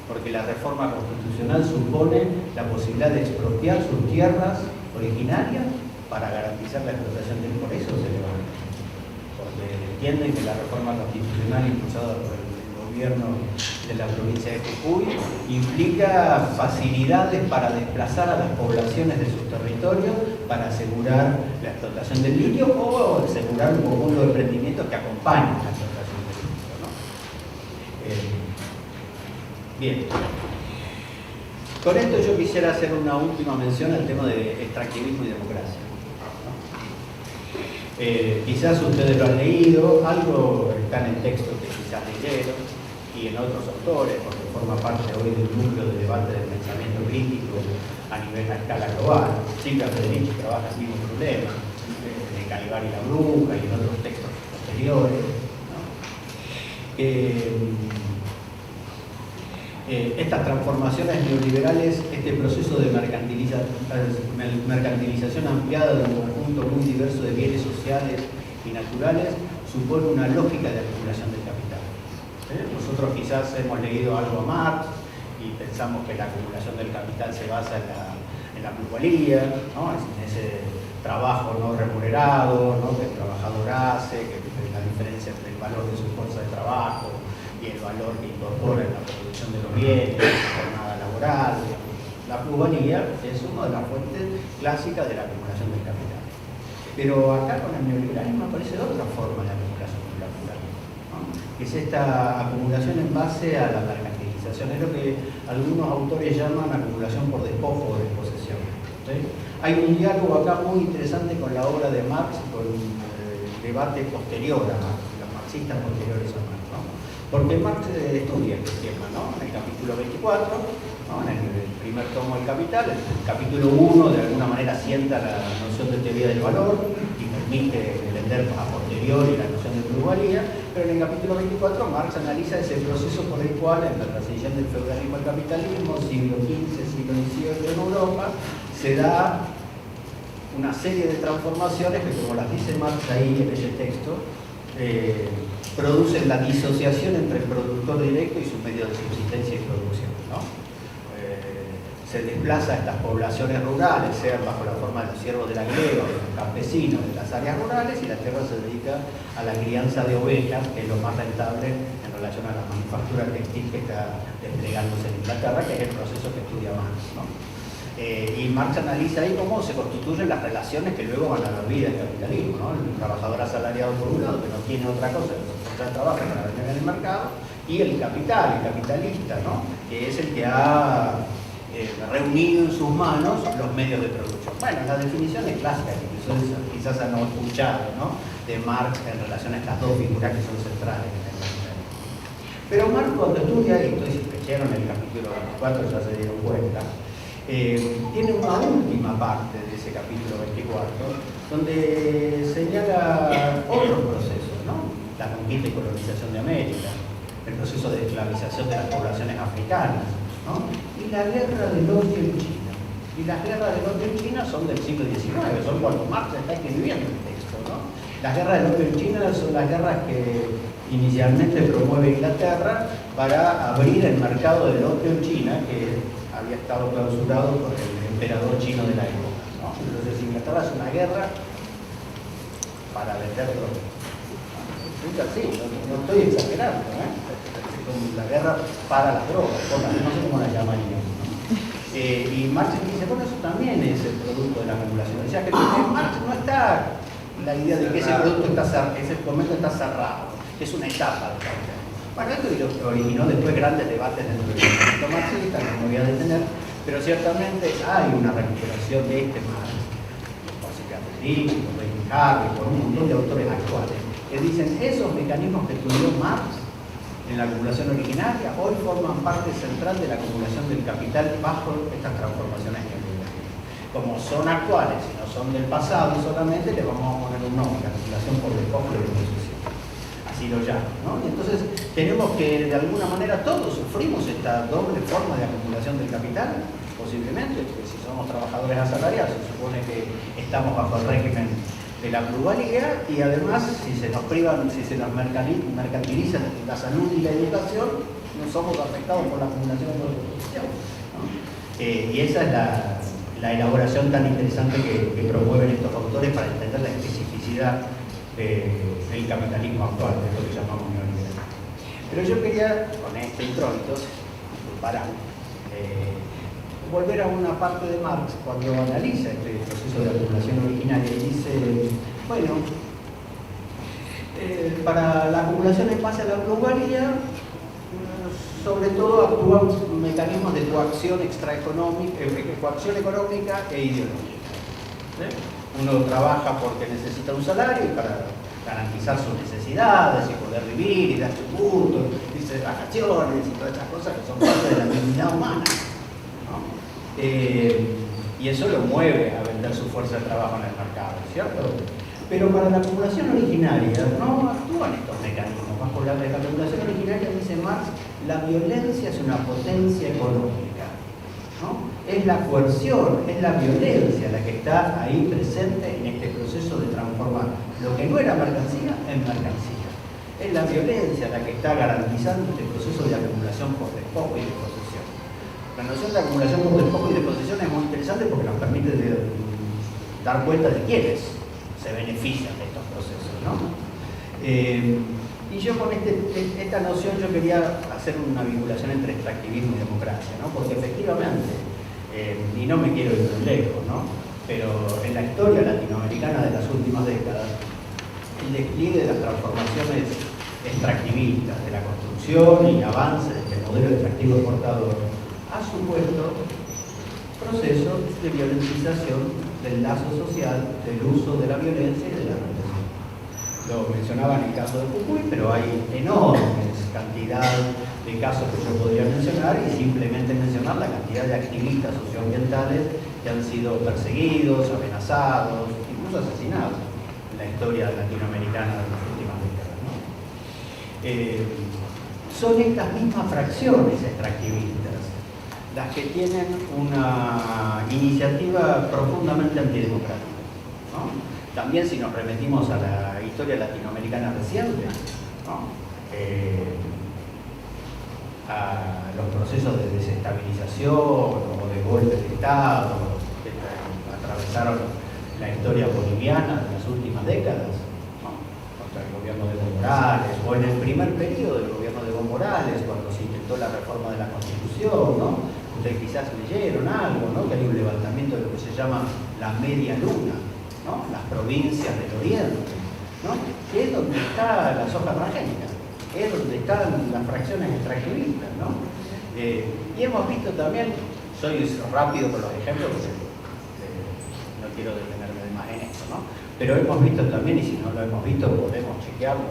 Porque la reforma constitucional supone la posibilidad de expropiar sus tierras originarias para garantizar la explotación del, por eso se levanta. Porque entienden que la reforma constitucional impulsada por el gobierno de la provincia de Jujuy implica facilidades para desplazar a las poblaciones de sus territorios para asegurar la explotación del litio o asegurar un conjunto de emprendimientos que acompañen la explotación del litio, ¿no? Bien. Con esto yo quisiera hacer una última mención al tema de extractivismo y democracia, ¿no? Quizás ustedes lo han leído, algo está en el texto que quizás leyeron, y en otros autores, porque forma parte hoy del núcleo de debate del pensamiento crítico a escala global. Silvia Federici trabaja el mismo problema, de Calibar y la bruja y en otros textos posteriores, ¿no? Estas transformaciones neoliberales, este proceso de mercantilización ampliada de un conjunto muy diverso de bienes sociales y naturales, supone una lógica de acumulación del capital. Nosotros quizás hemos leído algo a Marx y pensamos que la acumulación del capital se basa en la plusvalía, ¿no? En ese trabajo no remunerado, ¿no? Que el trabajador hace, que es la diferencia entre el valor de su fuerza de trabajo y el valor que incorpora en la producción de los bienes, la jornada laboral. La plusvalía es una de las fuentes clásicas de la acumulación del capital. Pero acá con el neoliberalismo aparece otra forma de acumulación del capital, ¿no? Que es esta acumulación en base a la mercantilización. Es lo que algunos autores llaman acumulación por despojo o desposesión, ¿sí? Hay un diálogo acá muy interesante con la obra de Marx y con el debate posterior a Marx, los marxistas posteriores a Marx, ¿no? Porque Marx estudia este tema, ¿no? En el capítulo 24, ¿no? En el primer tomo del Capital, el capítulo 1 de alguna manera sienta la noción de teoría del valor y admite vender a posteriori la noción de plusvalía, pero en el capítulo 24 Marx analiza ese proceso por el cual, en la transición del feudalismo al capitalismo, siglo XV, siglo XVIII en Europa, se da una serie de transformaciones que, como las dice Marx ahí en ese texto, producen la disociación entre el productor directo y su medio de subsistencia y producción, ¿no? Se desplaza a estas poblaciones rurales, sean bajo la forma de los siervos de la griega o de los campesinos de las áreas rurales, y la tierra se dedica a la crianza de ovejas, que es lo más rentable en relación a la manufactura textil que está desplegándose en Inglaterra, que es el proceso que estudia Marx, ¿no? Y Marx analiza ahí cómo se constituyen las relaciones que luego van a dar vida al capitalismo, ¿no? El trabajador asalariado por un lado, que no tiene otra cosa que encontrar trabajo para vender en el mercado, y el capital, el capitalista, ¿no? Que es el que ha reunido en sus manos los medios de producción. Bueno, la definición es clásica, que quizás han escuchado, ¿no? De Marx en relación a estas dos figuras que son centrales en el capitalismo. Pero Marx, cuando estudia esto, y si leyeron el capítulo 24 ya se dieron cuenta, tiene una última parte de ese capítulo 24 donde señala otros procesos, ¿no? La conquista y colonización de América, el proceso de esclavización de las poblaciones africanas, ¿no? Y la guerra del opio en China. Y las guerras del opio en China son del siglo XIX, son cuando Marx está escribiendo el texto, ¿no? Las guerras del opio en China son las guerras que inicialmente promueve Inglaterra para abrir el mercado del opio en China, que había estado clausurado por el emperador chino de la época, ¿no? Entonces Inglaterra hace una guerra para vender droga. Sí, no estoy exagerando, la guerra para las drogas, no sé cómo la llamarían, ¿no? Y Marx dice, bueno, eso también es el producto de la acumulación. O sea que en Marx no está la idea de que ese producto ese momento está cerrado, que es una etapa del capitalismo. Bueno, esto originó después grandes debates dentro del movimiento marxista, que no me voy a detener, pero ciertamente hay una recuperación de este Marx, por Cicatriz, por Benjamin Harvey, por un montón de autores actuales, que dicen esos mecanismos que estudió Marx en la acumulación originaria hoy forman parte central de la acumulación del capital bajo estas transformaciones neoliberales. Como son actuales y no son del pasado solamente, le vamos a poner un nombre, la acumulación por despojo y disposición. Así lo llaman, ¿no? Y entonces tenemos que, de alguna manera, todos sufrimos esta doble forma de acumulación del capital, posiblemente, porque si somos trabajadores asalariados, se supone que estamos bajo el régimen de la plusvalía, y además si se nos privan, si se nos mercantilizan la salud y la educación, no somos afectados por la acumulación de la producción, ¿no? Y esa es la elaboración tan interesante que promueven estos autores para entender la especificidad del capitalismo actual, de lo que llamamos neoliberal. Pero yo quería, con este introito, para volver a una parte de Marx cuando analiza este proceso de acumulación originaria y dice, bueno, para la acumulación en base a la plusvalía, sobre todo actúan mecanismos de coacción coacción económica e ideológica. Uno trabaja porque necesita un salario y para garantizar sus necesidades y poder vivir y dar tributos, irse de vacaciones y todas estas cosas que son parte de la dignidad humana, ¿no? Y eso lo mueve a vender su fuerza de trabajo en el mercado, ¿cierto? Pero para la acumulación originaria no actúan estos mecanismos. Bajo la acumulación originaria, dice Marx, la violencia es una potencia económica, ¿no? Es la coerción, es la violencia la que está ahí presente en este proceso de transformar lo que no era mercancía en mercancía. Es la violencia la que está garantizando este proceso de acumulación por despojo y de posesión. La noción de acumulación por despojo y de posesión es muy interesante porque nos permite dar cuenta de quiénes se benefician de estos procesos, ¿no? Y yo con esta noción yo quería hacer una vinculación entre extractivismo y democracia, ¿no? Porque efectivamente, y no me quiero ir muy lejos, ¿no? Pero en la historia latinoamericana de las últimas décadas, el despliegue de las transformaciones extractivistas, de la construcción y avance de este modelo extractivo exportador, ha supuesto procesos de violentización del lazo social, del uso de la violencia y de la represión. Lo mencionaba en el caso de Jujuy, pero hay enormes cantidad de casos que yo podría mencionar y simplemente mencionar la cantidad de activistas socioambientales que han sido perseguidos, amenazados, incluso asesinados en la historia latinoamericana de las últimas décadas, ¿no? Son estas mismas fracciones extractivistas las que tienen una iniciativa profundamente antidemocrática, ¿no? También si nos remitimos a la historia latinoamericana reciente, ¿no? A los procesos de desestabilización o de golpe de Estado que atravesaron la historia boliviana de las últimas décadas, ¿no? Contra el gobierno de Evo Morales, o en el primer periodo del gobierno de Evo Morales, cuando se intentó la reforma de la Constitución, ¿no? Ustedes quizás leyeron algo, ¿no? Que hay un levantamiento de lo que se llama la media luna, ¿no? Las provincias del oriente, ¿no? Que es donde está la soja transgénica, es donde están las fracciones extractivistas, ¿no? Y hemos visto también, soy rápido con los ejemplos porque no quiero detenerme de más en esto, ¿no? Pero hemos visto también, y si no lo hemos visto, podemos chequearlo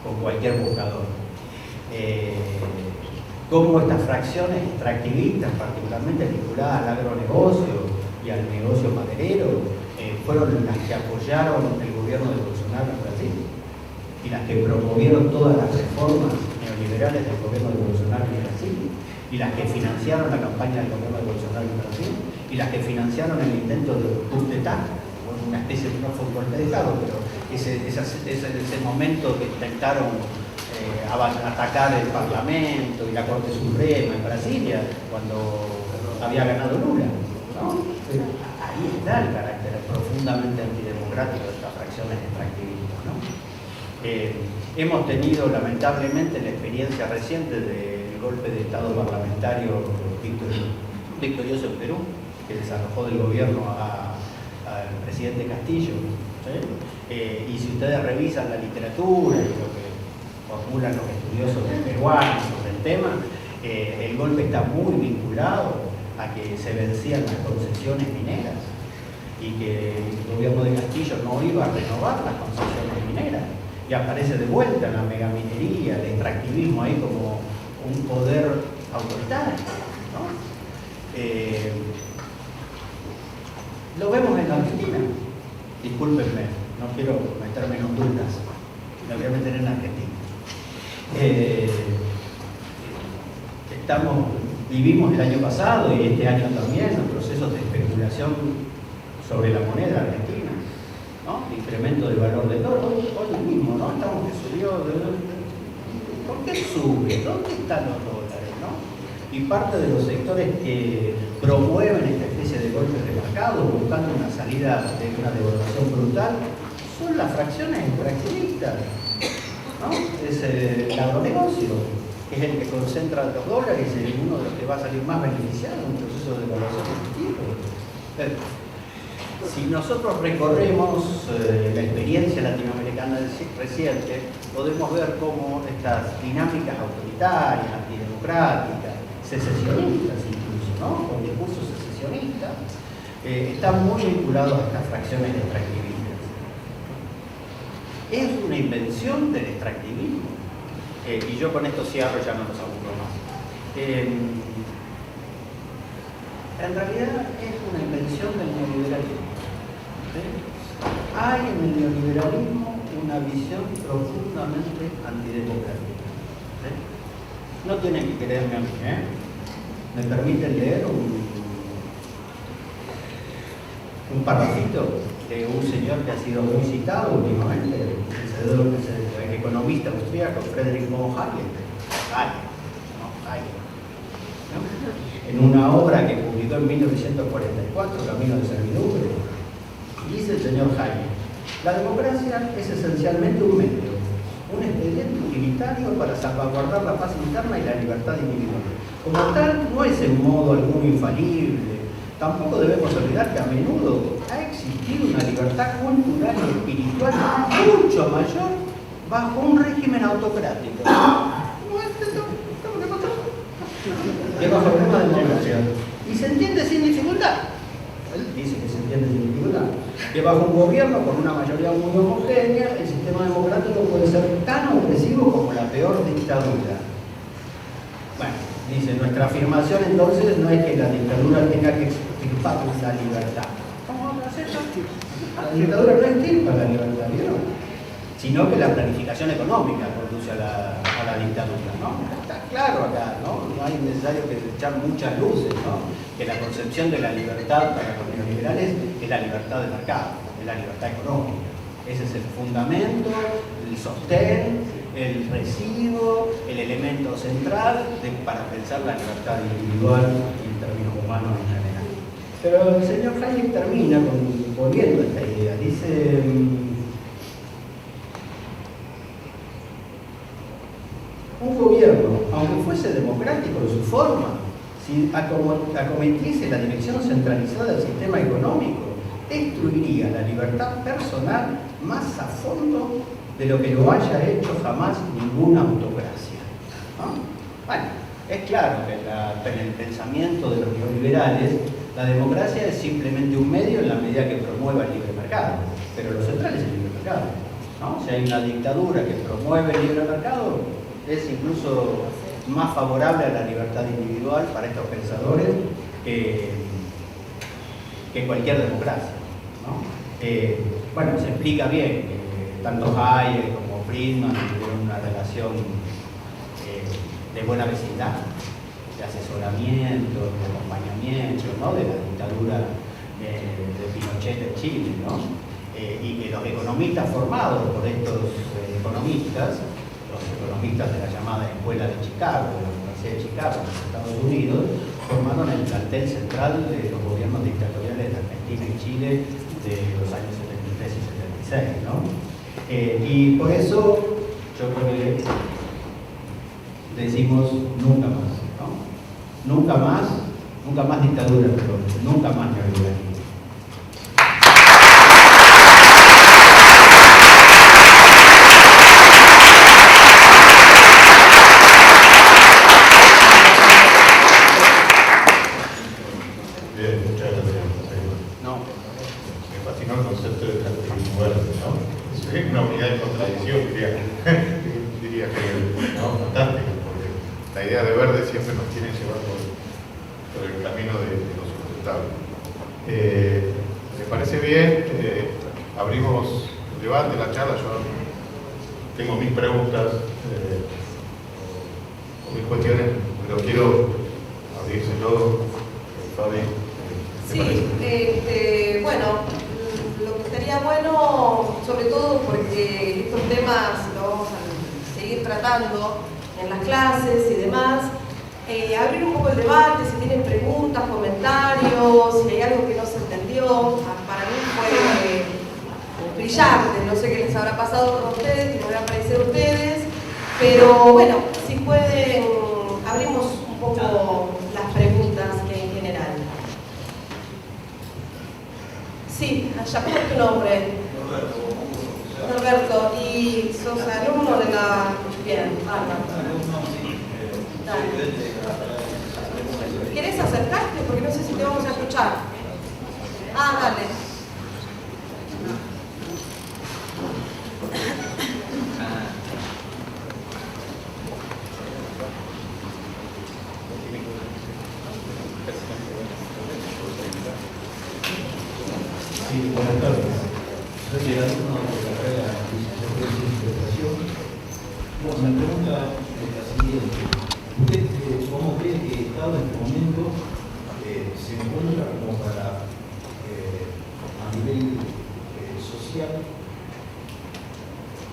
con cualquier buscador, cómo estas fracciones extractivistas, particularmente vinculadas al agronegocio y al negocio maderero, fueron las que apoyaron el gobierno de Bolsonaro en Brasil y las que promovieron todas las reformas neoliberales del gobierno de Bolsonaro en Brasil y las que financiaron la campaña del gobierno de Bolsonaro en Brasil y las que financiaron el intento de coup d'État, una especie de no fue un golpe de Estado, pero ese momento que intentaron atacar el Parlamento y la Corte Suprema en Brasilia cuando había ganado Lula, ¿no? Ahí está el carácter profundamente antidemocrático de estas fracciones extractivistas, ¿no? Hemos tenido lamentablemente la experiencia reciente del golpe de Estado parlamentario victorioso en Perú, que desalojó del gobierno al presidente Castillo, ¿sí? Y si ustedes revisan la literatura y lo que formulan los estudiosos peruanos sobre el tema, el golpe está muy vinculado a que se vencían las concesiones mineras y que el gobierno de Castillo no iba a renovar las concesiones mineras. Y aparece de vuelta la megaminería, el extractivismo ahí como un poder autoritario, ¿no? Lo vemos en la Argentina. Discúlpenme, no quiero meterme en Honduras, me voy a meter en Argentina. Vivimos el año pasado y este año también los procesos de especulación sobre la moneda argentina, ¿no? De incremento del valor del dólar. Hoy mismo, ¿no? Estamos que subió. ¿Por qué sube? ¿Dónde están los dólares, no? Y parte de los sectores que promueven esta especie de golpes de mercado, buscando una salida de una devaluación brutal, son las fracciones extractivistas, ¿no? Es el agronegocio, que es el que concentra los dólares y es uno de los que va a salir más beneficiado en un proceso de devaluación de este tipo. Si nosotros recorremos la experiencia latinoamericana reciente, podemos ver cómo estas dinámicas autoritarias, antidemocráticas, secesionistas incluso, ¿no? Con discursos secesionistas, están muy vinculados a estas fracciones extractivistas. Es una invención del extractivismo. Y yo con esto cierro, ya no los aburro más. En realidad es una invención del neoliberalismo. ¿Sí? Hay en el neoliberalismo una visión profundamente antidemocrática. ¿Sí? No tienen que creerme a mí, ¿eh? ¿Me permiten leer un parrafito de un señor que ha sido muy citado últimamente, el economista austríaco Friedrich von Hayek, en una obra que publicó en 1944, Camino de Servidumbre, dice el señor Hayek: la democracia es esencialmente un medio, un expediente utilitario para salvaguardar la paz interna y la libertad individual. Como tal, no es en modo alguno infalible. Tampoco debemos olvidar que a menudo ha existido una libertad cultural y espiritual mucho mayor bajo un régimen autocrático. Que bajo una democracia. Y se entiende sin dificultad. Él dice que se entiende sin dificultad. Que bajo un gobierno con una mayoría muy homogénea, el sistema democrático puede ser tan opresivo como la peor dictadura. Bueno, dice, nuestra afirmación entonces no es que la dictadura tenga que extirpar la libertad. ¿Cómo vamos a hacer eso? La dictadura no estirpa la libertad, ¿vieron? Sino que la planificación económica conduce a la dictadura, ¿no? Está claro acá, ¿no? No hay necesario que echar muchas luces, ¿no? Que la concepción de la libertad para los neoliberales es la libertad de mercado, es la libertad económica. Ese es el fundamento, el sostén, el residuo, el elemento central para pensar la libertad individual en términos humanos en general. Pero el señor Hayek termina poniendo esta idea. Dice: un gobierno, aunque fuese democrático en su forma, si acometiese la dirección centralizada del sistema económico, destruiría la libertad personal más a fondo de lo que lo haya hecho jamás ninguna autocracia, ¿no? Bueno, es claro que en el pensamiento de los neoliberales la democracia es simplemente un medio en la medida que promueva el libre mercado, pero lo central es el libre mercado, ¿no? Si hay una dictadura que promueve el libre mercado, es incluso más favorable a la libertad individual para estos pensadores que cualquier democracia, ¿no? Bueno, se explica bien que tanto Hayek como Friedman tuvieron una relación de buena vecindad, de asesoramiento, de acompañamiento, ¿no? De la dictadura de Pinochet en Chile, ¿no? Y que los economistas formados por estos economistas, los economistas de la llamada Escuela de Chicago, de la Universidad de Chicago, en los Estados Unidos, formaron el plantel central de los gobiernos dictatoriales de Argentina y Chile de los años 73 y 76, ¿no? Y por eso yo creo que decimos nunca más, ¿no? Nunca más dictadura, pero nunca más neoliberalismo. Bien, muchas gracias. No. Me fascinó el concepto de transmuerte, ¿no? Es una unidad de contradicción, diría que, ¿no? Fantástico, porque la idea de verde siempre nos tiene llevado por el camino de lo sustentable. Me parece bien, abrimos el debate, la charla. Yo tengo mis preguntas o mis cuestiones, pero quiero abrírselo, Fabi. Sí, bueno, lo que estaría bueno, sobre todo porque estos temas los vamos a seguir tratando en las clases y demás, abrir un poco el debate, si tienen preguntas, comentarios, si hay algo que no se entendió. Para mí fue brillante, no sé qué les habrá pasado con ustedes, qué les habrá parecido a ustedes, pero bueno, si pueden, abrimos un poco las preguntas que en general. Sí, allá, ¿cómo es tu nombre? Norberto, y sos alumno de la... Bien, dale. ¿Querés acercarte? Porque no sé si te vamos a escuchar. Dale. Sí, buenas tardes. Soy el alumno de la carrera de Licenciatura en Interpretación. Bueno, mi pregunta es la siguiente. ¿Usted cómo cree que el Estado en este momento se encuentra como para, a nivel social,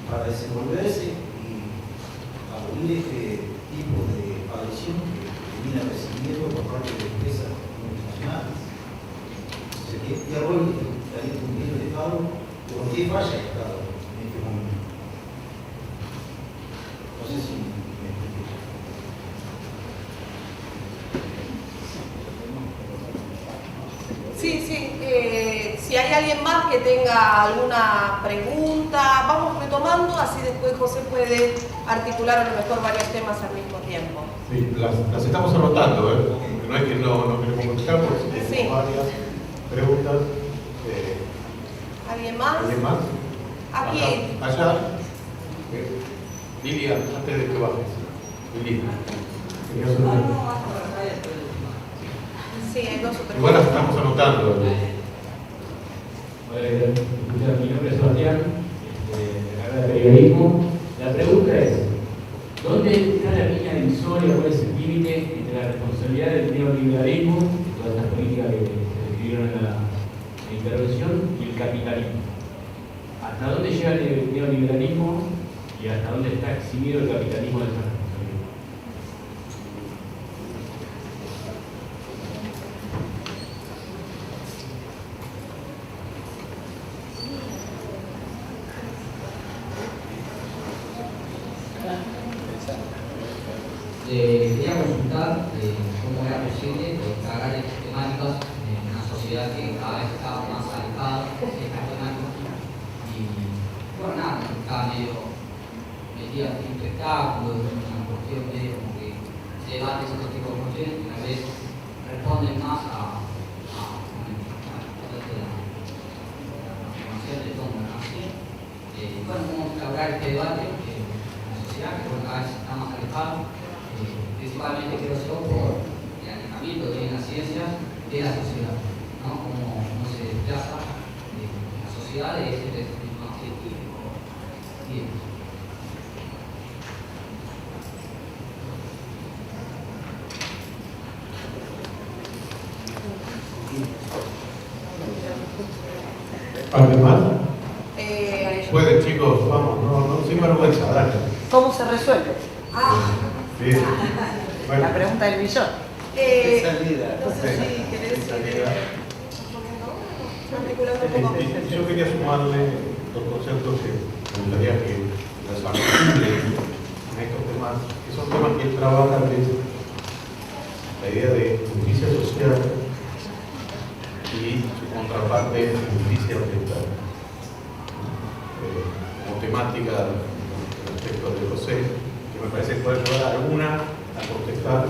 para desenvolverse y abolir este tipo de adhesión que viene recibiendo por parte de empresas multinacionales? ¿Qué rol estaría cumpliendo el Estado? ¿Por qué falla el Estado en este momento? No sé si me explico. Sí, si hay alguien más que tenga alguna pregunta, vamos retomando, así después José puede articular a lo mejor varios temas al mismo tiempo. Sí, las estamos anotando, ¿eh? No es que no queremos contestar, porque tenemos Sí. varias preguntas. ¿Alguien más? ¿Alguien más? Aquí. Acá, allá. Lilia, antes de que bajes. Lilia. Sí, hay dos o tres. Igual las estamos anotando. Mi nombre es Sebastián, de la carrera de periodismo. La pregunta es, ¿dónde está la línea divisoria, cuál es el límite entre la responsabilidad del neoliberalismo, de todas estas políticas que se describieron en la intervención, y el capitalismo? ¿Hasta dónde llega el neoliberalismo y hasta dónde está eximido el capitalismo de esa responsabilidad? Quería consultar cómo era posible tratar estas temáticas en una sociedad que cada vez está más alejada de estas temáticas y, bueno, nada, está medio metida en espectáculos, una cuestión medio como que se debate esos tipos de cuestiones que tal vez responden más a la formación de fondo, ¿no? Bueno, cómo lograr este debate en la sociedad que cada vez está más alejada. Principalmente creo yo por el alejamiento que tienen las ciencias de la sociedad, ¿no? Cómo se desplaza la sociedad de ese pensamiento científico. Bien. ¿Alguien más? Pueden, chicos, vamos, no, sin vergüenza, dale. ¿Cómo se resuelve? Sí. Bueno. La pregunta del millón. No sé si querés articular un poco. Yo quería sumarle dos conceptos que me gustaría que los articulen en estos temas, que son temas que él trabaja desde la idea de justicia social y su contraparte, justicia ambiental. Como temática del texto de José, que me parece que puede ayudar a alguna a contestar,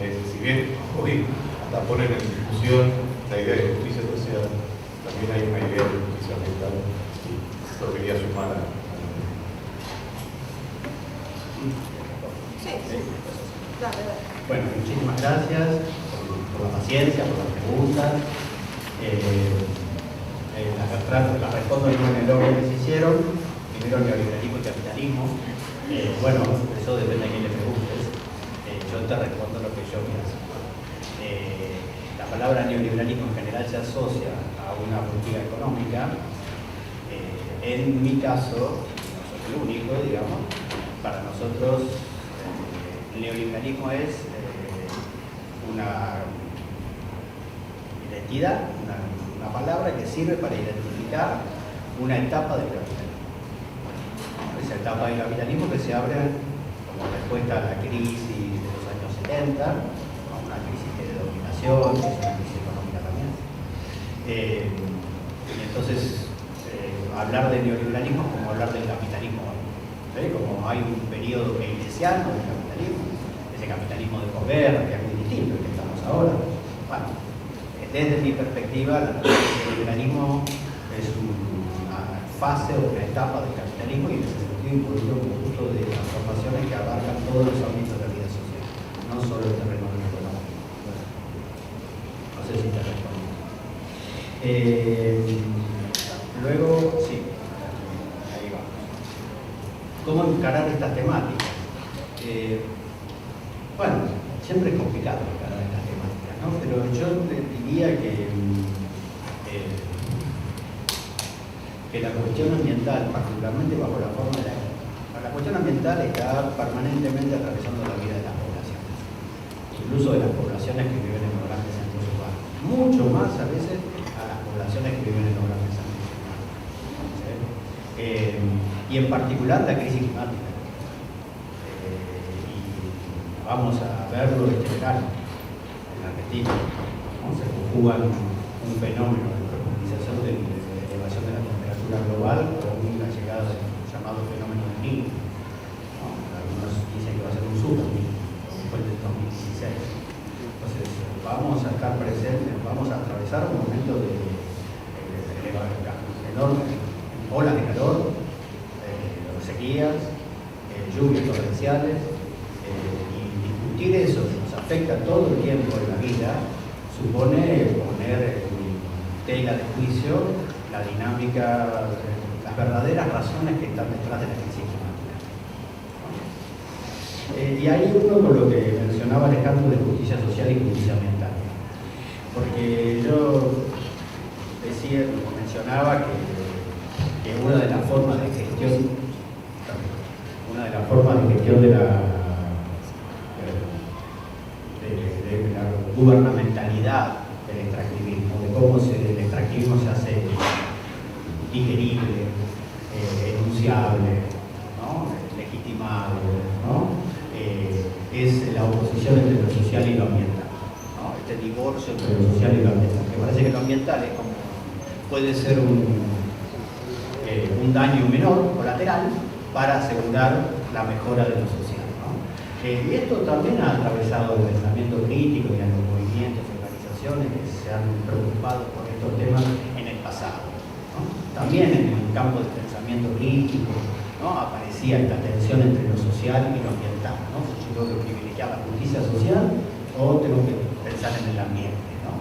si bien hoy hasta ponen en discusión la idea de justicia social, también hay una idea de justicia ambiental y lo quería sumar a Bueno, muchísimas gracias por la paciencia, por las preguntas. Las respondo no en el orden que se hicieron. Primero neoliberalismo y capitalismo. Bueno, eso depende de quién le preguntes. Yo te respondo lo que yo pienso. La palabra neoliberalismo en general se asocia a una política económica. En mi caso, no soy el único, digamos, para nosotros el neoliberalismo es una identidad, una palabra que sirve para identificar una etapa del capitalismo. Esa etapa del capitalismo que se abre como respuesta a la crisis de los años 70, una crisis de dominación, que es una crisis económica también. Y entonces, hablar de neoliberalismo es como hablar del capitalismo. Como hay un periodo keynesiano del capitalismo, ese capitalismo de posguerra, que es muy distinto al que estamos ahora. Bueno, desde mi perspectiva, el neoliberalismo es una fase o una etapa del capitalismo y en ese sentido involucra un conjunto de transformaciones que abarcan todos los ámbitos de la vida social, no solo el terreno económico. No sé si te respondo. Luego, sí, ahí vamos. ¿Cómo encarar estas temáticas? Bueno, siempre es complicado encarar estas temáticas, ¿no? Pero yo diría que la cuestión ambiental, particularmente bajo la forma de la cuestión ambiental está permanentemente atravesando la vida de las poblaciones, incluso de las poblaciones que viven en los grandes centros urbanos, mucho más a veces a las poblaciones que viven en los grandes centros urbanos. Y en particular la crisis climática. Y vamos a verlo en general en Argentina, ¿no? Se conjugan un fenómeno de profundización de elevación de la temperatura global con la llegada del llamado fenómeno del Niño. ¿No? Algunos dicen que va a ser un super Niño después del 2016. Entonces vamos a estar presentes, vamos a atravesar un momento de enormes olas de calor, sequías, lluvias torrenciales, y discutir eso que nos afecta todo el tiempo en la vida supone poner en tela de juicio la dinámica, las verdaderas razones que están detrás de la crisis climática. Y ahí uno con lo que mencionaba Alejandro de justicia social y justicia ambiental. Porque yo mencionaba que una de las formas de gestión de la gubernamentalidad del extractivismo, de cómo el extractivismo se hace digerible, enunciable, ¿no? Legitimable, ¿no? Es la oposición entre lo social y lo ambiental, ¿no? Este divorcio entre lo social y lo ambiental. Me parece que lo ambiental es como, puede ser un daño menor, colateral, para asegurar la mejora de lo social, ¿no? Y esto también ha atravesado el pensamiento crítico y a los movimientos y organizaciones que se han preocupado por estos temas en el pasado, ¿no? También en el campo del pensamiento crítico, ¿no? Aparecía esta tensión entre lo social y lo ambiental, ¿no? Si yo tengo que privilegiar la justicia social o tengo que pensar en el ambiente, ¿no?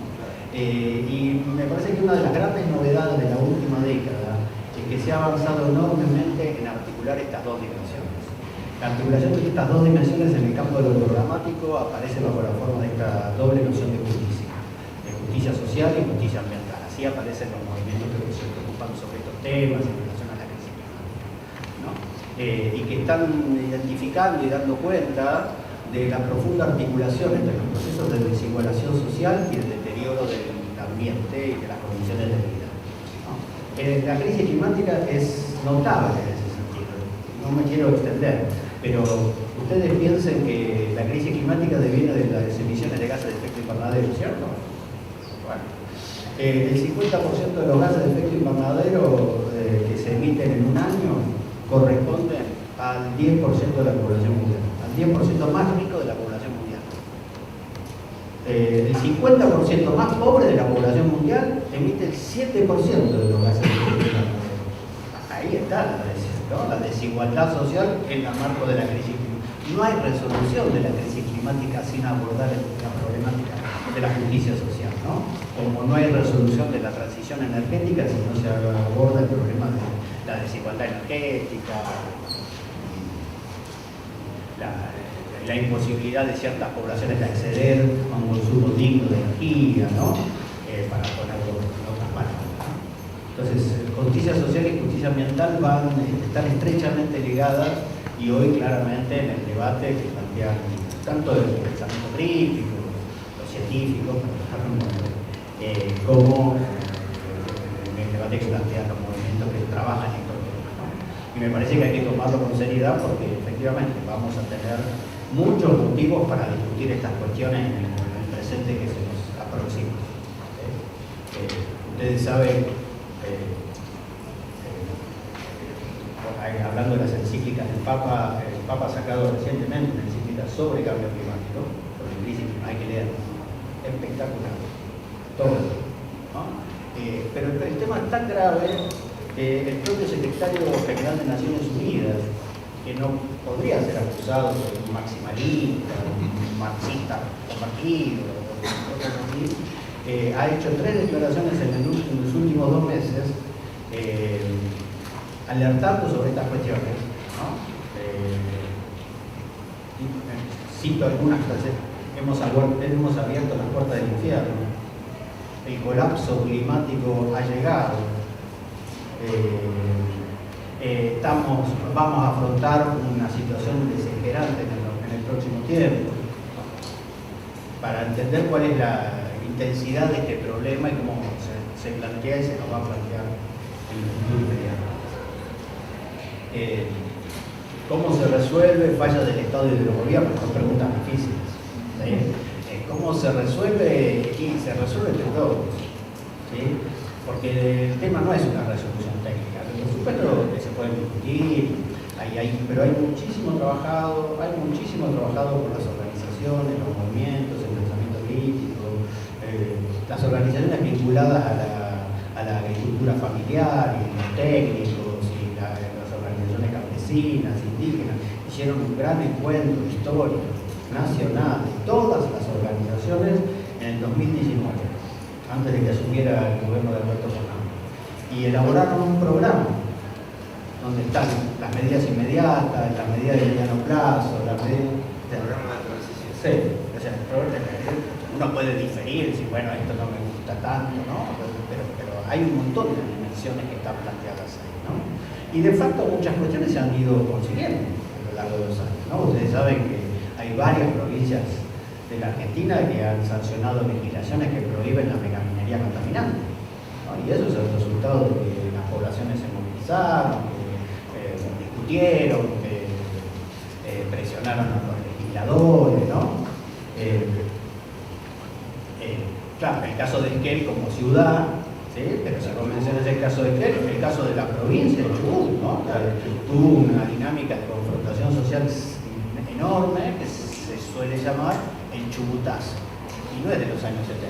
Y me parece que una de las grandes novedades de la última década es que se ha avanzado enormemente en articular estas dos dimensiones. La articulación de estas dos dimensiones en el campo de lo programático aparece bajo la forma de esta doble noción de justicia social y justicia ambiental. Así aparecen los movimientos que se preocupan sobre estos temas en relación a la crisis climática, ¿no? Y que están identificando y dando cuenta de la profunda articulación entre los procesos de desigualación social y el deterioro del ambiente y de las condiciones de vida, ¿no? La crisis climática es notable en ese sentido. No me quiero extender, pero ustedes piensen que la crisis climática deviene de las emisiones de gases de efecto invernadero, ¿cierto? Bueno, el 50% de los gases de efecto invernadero que se emiten en un año corresponden al 10% de la población mundial, al 10% más rico de la población mundial. El 50% más pobre de la población mundial emite el 7% de los gases de efecto invernadero. Ahí está la desigualdad social en el marco de la crisis climática. No hay resolución de la crisis climática sin abordar la problemática de la justicia social, ¿no? Como no hay resolución de la transición energética si no se aborda el problema de la desigualdad energética, la imposibilidad de ciertas poblaciones de acceder a un consumo digno de energía, ¿no? Para ponerlo en otras palabras, ¿no? Entonces, justicia social y justicia ambiental están estrechamente ligadas y hoy claramente en el debate que plantean tanto el pensamiento crítico, los científicos, como en el debate que plantean los movimientos que trabajan en estos temas, ¿no? Y me parece que hay que tomarlo con seriedad porque efectivamente vamos a tener muchos motivos para discutir estas cuestiones en el presente que se nos aproxima. Ustedes saben, hablando de las encíclicas del Papa, el Papa ha sacado recientemente una encíclica sobre cambio climático, sobre crisis, hay que leer, espectacular, todo, ¿no? Pero el tema es tan grave que el propio secretario general de Naciones Unidas, que no podría ser acusado de un maximalista, un marxista compartido, ha hecho 3 declaraciones en los últimos 2 meses alertando sobre estas cuestiones, ¿no? Cito algunas frases: hemos abierto las puertas del infierno, el colapso climático ha llegado, vamos a afrontar una situación desesperante en el próximo tiempo. Para entender cuál es la intensidad de este problema y cómo se plantea y se nos va a plantear en el futuro inmediato. ¿Cómo se resuelve? Falla del Estado y de los gobiernos, son preguntas difíciles, ¿sí? ¿Cómo se resuelve? Y se resuelve entre todos, ¿sí? Porque el tema no es una resolución técnica. Por supuesto que se puede discutir, pero hay muchísimo trabajado por las organizaciones, los movimientos, el pensamiento crítico, las organizaciones vinculadas a la agricultura familiar y los técnicos y las organizaciones campesinas, indígenas, hicieron un gran encuentro histórico, nacional, de todas las organizaciones en el 2019, antes de que asumiera el gobierno de Alberto Fernández. y elaboraron un programa donde están las medidas inmediatas, las medidas de mediano plazo, las medidas... Programa de transición. Sí, o sea, uno puede diferir, decir, bueno, esto no me gusta tanto, ¿no? Pero hay un montón de dimensiones que están planteadas ahí, ¿no? Y de facto muchas cuestiones se han ido consiguiendo a lo largo de los años, ¿no? Ustedes saben que hay varias provincias de la Argentina que han sancionado legislaciones que prohíben la megaminería contaminante, ¿no? Y eso es el resultado de que las poblaciones se movilizaron, que discutieron, que presionaron a los legisladores, ¿no? Claro, el caso de Esquel como ciudad, ¿sí? Pero si mencionas el caso de Esquel, el caso de la provincia de Chubut, ¿no? Tuvo una dinámica de confrontación social enorme que se suele llamar el chubutazo, y no es de los años 70,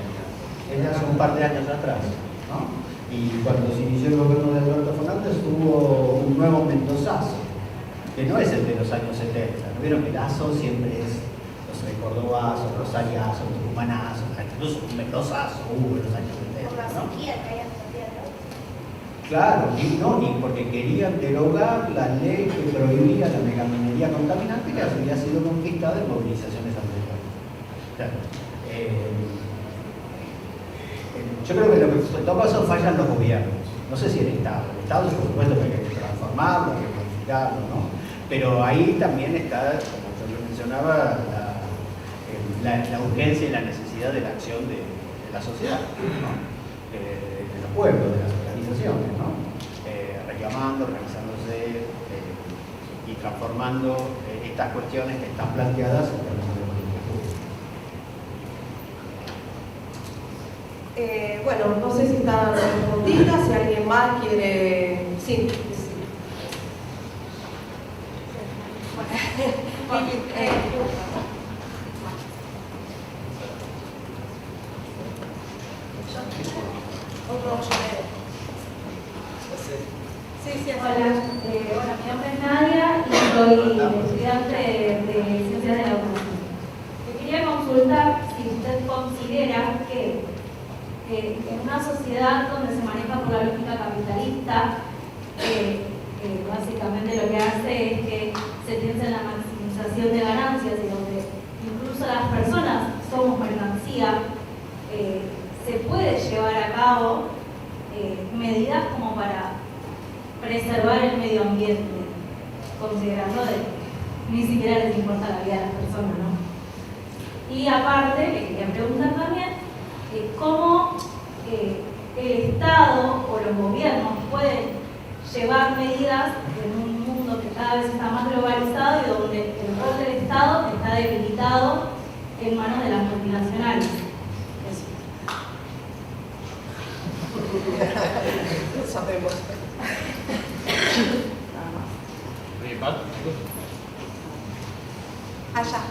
es de hace un par de años atrás, ¿no? Y cuando se inició el gobierno de Alberto Fernández hubo un nuevo mendozazo, que no es el de los años 70, ¿no? Vieron que Lazo siempre es los cordobazos, los ariazos, los tucumanazos, incluso un mendozazo hubo en los años 70, Por la ¿no? sequía que hay hasta el día de hoy. Claro, y porque querían derogar la ley que prohibía la megaminería contaminante que había sido conquistada en movilizaciones anteriores. Claro. Yo creo que lo que en todo caso fallan los gobiernos, no sé si el Estado. El Estado, por supuesto, que hay que transformarlo, hay que modificarlo, ¿no? Pero ahí también está, como yo lo mencionaba, la urgencia y la necesidad de la acción de la sociedad, ¿no? De los pueblos, de las organizaciones, ¿no? Reclamando, organizándose y transformando estas cuestiones que están planteadas en términos de política pública. Bueno, no sé si están respondidas, si alguien más quiere... Sí. Hola, mi nombre es Nadia y soy estudiante de Ciencias de la Educación. Te quería consultar si usted considera que en una sociedad donde se maneja por la lógica capitalista, básicamente lo que hace es que se piensa en la maximización de ganancias y donde incluso las personas somos mercancía, se puede llevar a cabo medidas como para preservar el medio ambiente, considerando que ni siquiera les importa la vida de las personas, ¿no? Y aparte, le quería preguntar también cómo el Estado o los gobiernos pueden llevar medidas en un mundo que cada vez está más globalizado y donde el rol del Estado está debilitado en manos de las multinacionales. Eso. Sabemos. Allá.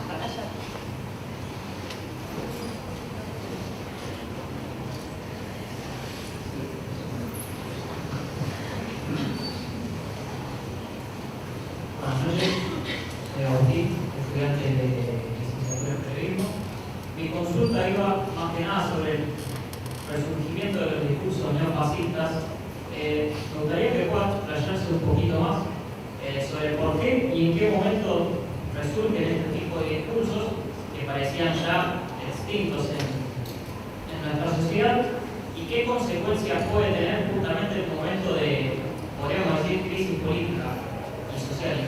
Buenas noches, soy Agustín, estudiante de licenciatura en periodismo. Mi consulta iba más que nada sobre el resurgimiento de los discursos neofascistas. Me gustaría que pueda explayarse un poquito más sobre por qué y en qué momento resurgen este tipo de discursos que parecían ya extintos en nuestra sociedad y qué consecuencias puede tener justamente en un momento de, podríamos decir, crisis política y social.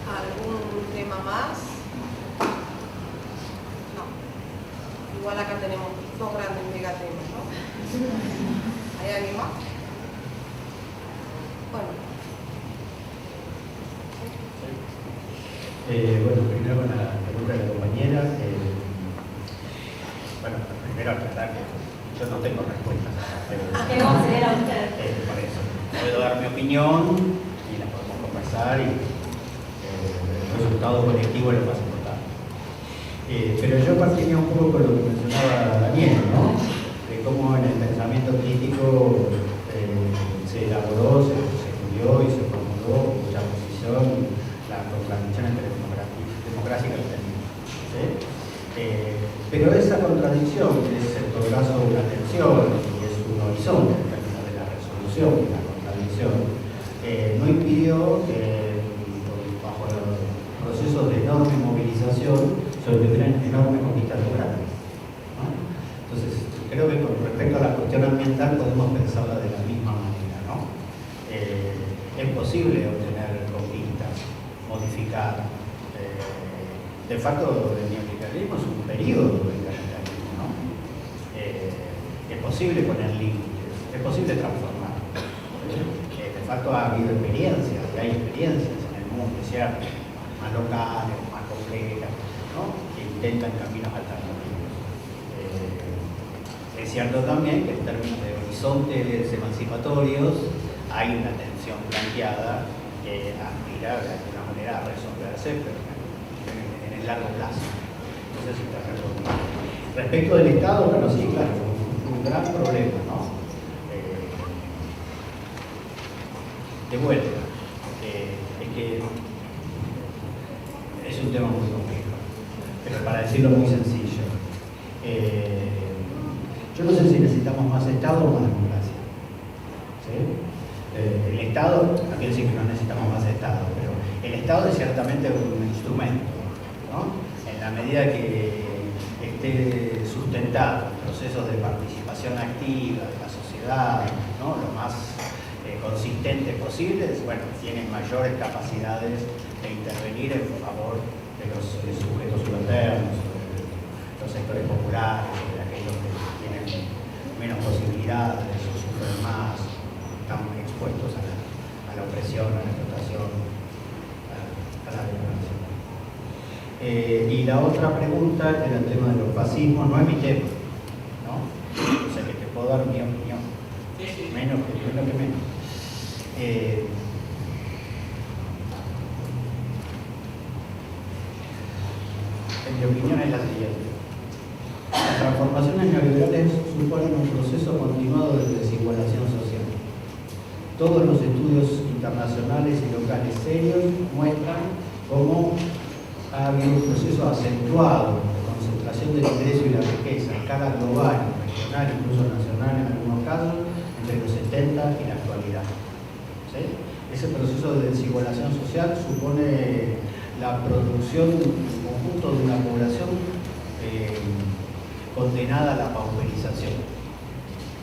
¿Algún tema más? No. Igual acá tenemos dos grandes megatemas, ¿no? ¿Hay alguien más? Bueno. Bueno, primero con la pregunta de la compañera. Bueno, primero aclarar que yo no tengo respuestas a esa pregunta. ¿Qué considera usted? Por eso, puedo dar mi opinión y la podemos conversar y el resultado colectivo es lo más importante. Pero yo partiría un poco con lo que mencionaba Daniel, ¿no? De cómo en el pensamiento crítico se elaboró, se estudió y se formuló con mucha precisión la contradicción entre democracia y capitalismo. ¿Sí? Pero esa contradicción que se comprensión y es un horizonte en términos de la resolución y la contradicción, no impidió que bajo los procesos de enorme movilización se obtuvieran enormes conquistas locales, ¿no? Entonces, creo que con respecto a la cuestión ambiental podemos pensarla de la misma manera, ¿no? Es posible obtener conquistas, modificar. De facto, el neoliberalismo es un periodo del capitalismo, ¿no? Es posible poner límites, es posible transformar. De facto ha habido experiencias, y hay experiencias en el mundo, ¿cierto? Más locales, más complejas, ¿no? Que intentan caminos alternativos. Es cierto también que en términos de horizontes emancipatorios hay una tensión planteada que aspira de alguna manera a resolverse, pero en el largo plazo. Entonces, respecto del Estado, bueno, sí, claro, un gran problema, ¿no? De vuelta, es que es un tema muy complejo, pero para decirlo muy sencillo, yo no sé si necesitamos más Estado o más democracia. ¿Sí? El Estado, no quiere decir que no necesitamos más Estado, pero el Estado es ciertamente un instrumento, ¿no? En la medida que esté sustentado en procesos de participación activa de la sociedad, ¿no? Lo más consistentes posibles, bueno, tienen mayores capacidades de intervenir en favor de los sujetos subalternos, de los sectores populares, de aquellos que tienen menos posibilidades o sufren más, están expuestos a la opresión, a la explotación, a la degradación. Y la otra pregunta era el tema de los fascismos, no es mi tema, ¿no? O sea que te puedo dar mi opinión, menos que menos. Mi opinión es la siguiente. Las transformaciones neoliberales suponen un proceso continuado de desigualación social. Todos los estudios internacionales y locales serios muestran cómo ha habido un proceso acentuado de concentración del ingreso y la riqueza a escala global, regional, incluso nacional en algunos casos, entre los 70 y la actualidad. ¿Sí? Ese proceso de desigualación social supone la producción en conjunto de una población condenada a la pauperización.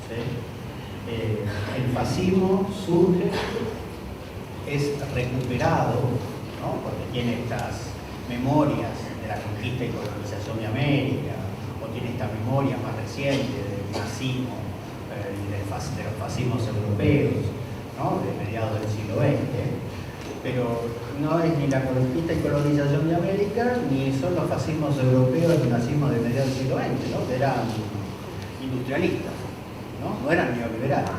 ¿Sí? El fascismo surge, es recuperado, ¿no? Porque tiene estas memorias de la conquista y colonización de América, o tiene esta memoria más reciente del nazismo y de los fascismos europeos, ¿no? De mediados del siglo XX, pero no es ni la conquista y colonización de América, ni son los fascismos europeos ni nazismos de mediados del siglo XX, ¿no? Que eran industrialistas, no eran neoliberales,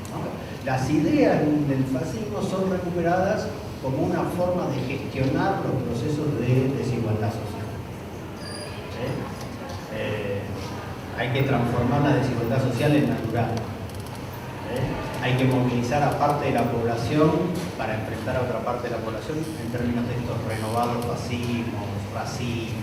¿no? Las ideas del fascismo son recuperadas como una forma de gestionar los procesos de desigualdad social. ¿Sí? Hay que transformar la desigualdad social en natural. Hay que movilizar a parte de la población para enfrentar a otra parte de la población en términos de estos renovados fascismos, racismos.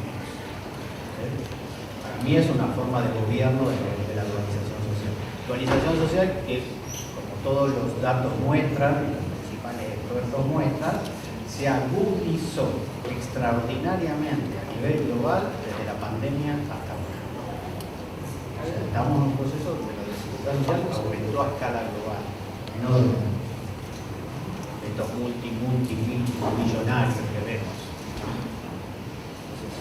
Para mí es una forma de gobierno de la globalización social. Globalización social que, como todos los datos muestran, los principales expertos muestran, se agudizó extraordinariamente a nivel global desde la pandemia hasta ahora. O sea, estamos en un proceso de la desigualdad social que aumentó a escala global, enorme. Estos multimillonarios que vemos. Entonces,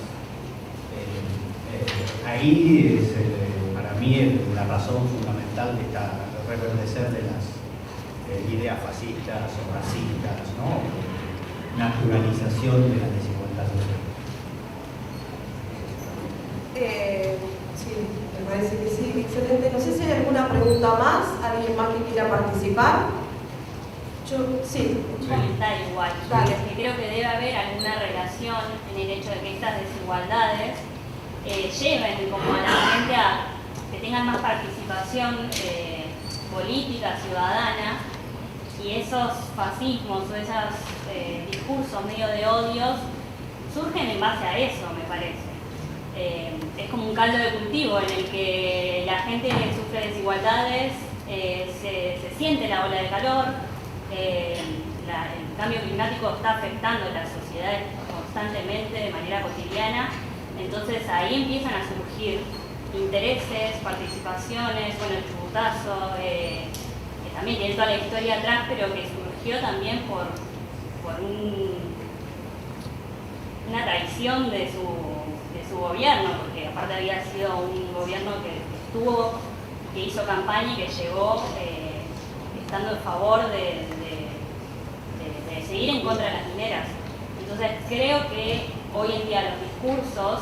ahí es para mí la razón fundamental de esta reverdecer de las ideas fascistas o racistas, ¿no? Naturalización de la desigualdad social. Sí, me parece que sí, excelente. No sé si hay alguna pregunta más, alguien más que quiera participar. Sí. Un comentario igual. Dale. Que creo que debe haber alguna relación en el hecho de que estas desigualdades lleven como a la gente a que tengan más participación política, ciudadana, y esos fascismos o esos discursos medio de odios surgen en base a eso, me parece. es como un caldo de cultivo en el que la gente que sufre desigualdades se siente la ola de calor, el cambio climático está afectando a las sociedades constantemente, de manera cotidiana, entonces ahí empiezan a surgir intereses, participaciones, bueno, el chubutazo, que también tiene toda la historia atrás, pero que surgió también por una traición de su gobierno, porque aparte había sido un gobierno que hizo campaña y que llegó estando en favor de seguir en contra de las mineras. Entonces creo que hoy en día los discursos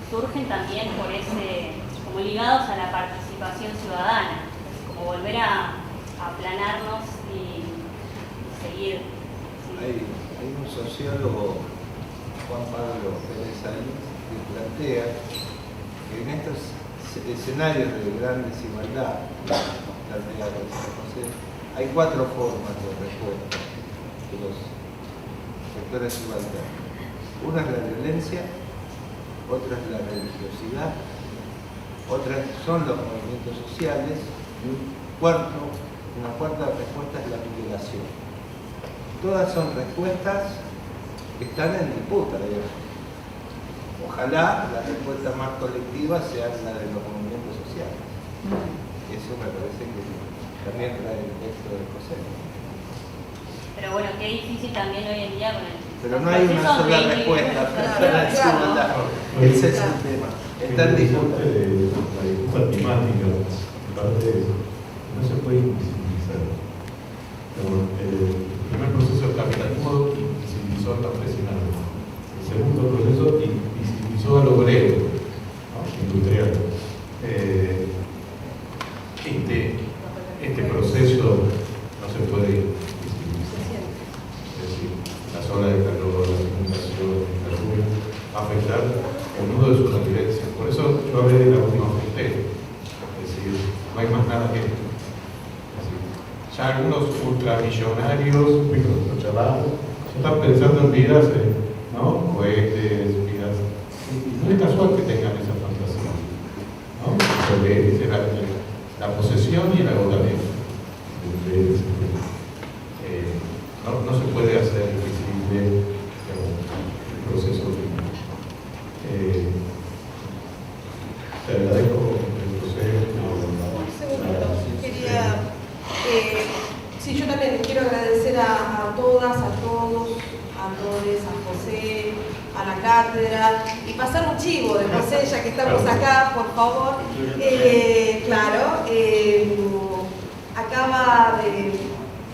surgen también como ligados a la participación ciudadana, como volver a aplanarnos y seguir. Hay un sociólogo, Juan Pablo Pérez Sainz, que plantea que en estos escenarios de gran desigualdad, hay 4 formas de respuesta de los sectores de igualdad. Una es la violencia, otra es la religiosidad, otras son los movimientos sociales y una cuarta respuesta es la migración. Todas son respuestas que están en disputa, digamos. Ojalá la respuesta más colectiva sea la de los movimientos sociales. Eso me parece que también trae el texto de José. Pero bueno, qué difícil también hoy en día con el... Pero no hay una sola respuesta frente a la desigualdad. Ese es el tema. Está en disputa. La disputa climática, en parte no se puede invisibilizar. El primer proceso del capitalismo invisibilizó al campesinato. El segundo proceso invisibilizó al obrero, ¿no? Industrial. Este proceso no se puede visibilizar. Es decir, las olas de calor, las inundaciones, la lluvia, va a afectar el nudo de supervivencia. Por eso yo hablé de la última frontera. Es decir, no hay más nada que esto. Ya algunos ultramillonarios, lo charlamos, ya están pensando en vidas, ¿no? Cohetes, vidas. Y no es casual que tengan esa fantasía, ¿no? Porque es la posesión y el agotamiento. No se puede hacer invisible el proceso climático. Te agradezco el proceso. Quería, sí, yo también les quiero agradecer a todas, a todos, a José, a la cátedra, y pasar un chivo de José, ya que estamos acá, por favor. Claro, acaba de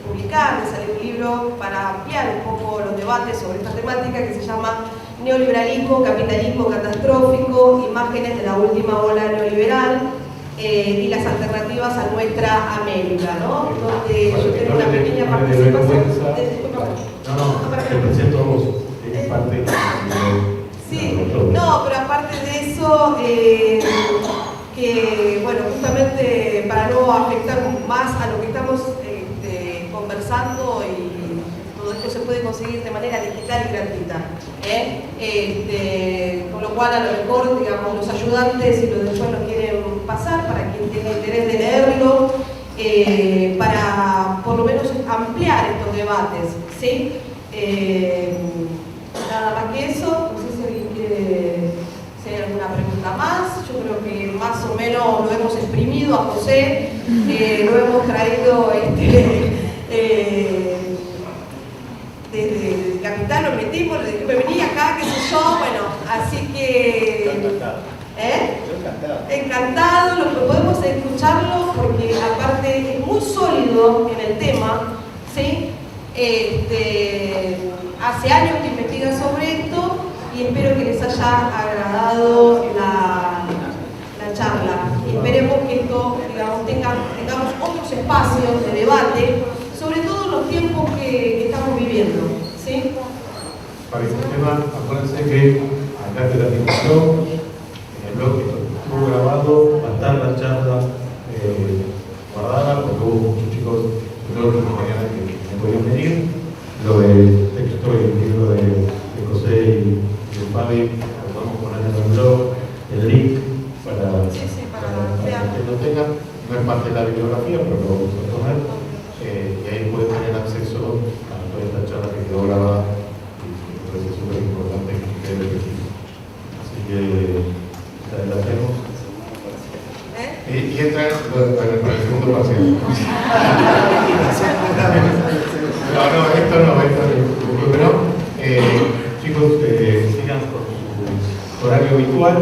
publicar, de salir un libro para ampliar un poco los debates sobre esta temática que se llama Neoliberalismo, Capitalismo Catastrófico, Imágenes de la Última Ola Neoliberal y las alternativas a nuestra América, ¿no? Donde yo tengo una pequeña participación. Te presento a vos, es parte sí, no, pero aparte de eso, que bueno, justamente para no afectar más a lo que estamos conversando, y todo esto se puede conseguir de manera digital y gratuita, con lo cual a lo mejor, digamos, los ayudantes, si después lo quieren pasar, para quien tenga interés de leerlo, para por lo menos ampliar estos debates, ¿sí? Nada más que eso. No sé si alguien quiere hacer alguna pregunta más. Yo creo que más o menos lo hemos exprimido a José, lo hemos traído desde el capital, lo metimos, le dije, me venía acá, qué sé yo, bueno, así que... Encantado, lo que podemos escucharlo, porque aparte es muy sólido en el tema, ¿sí? Hace años que investiga sobre esto y espero que les haya agradado la charla. Y esperemos que esto, digamos, tengamos otros espacios de debate, sobre todo en los tiempos que estamos viviendo, ¿sí? Para este tema, acuérdense que acá de la discusión, en el blog que estuvo grabado, va a estar la charla guardada, porque hubo muchos chicos de todos los mañana que no podían venir. Lo del texto y el libro de José y de Fabi lo podemos poner en el blog. de la bibliografía, pero lo vamos a tomar. Y ahí pueden tener acceso a toda esta charla que quedó grabada y me parece súper importante que quede registro. Así que la tenemos. Y entra para el segundo parcial. No, esto no. Pero, chicos, sigan con su horario habitual.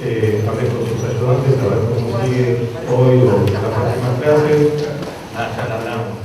Hablen con sus ayudantes a ver cómo sigue hoy o la próxima clase. Ya la hablamos.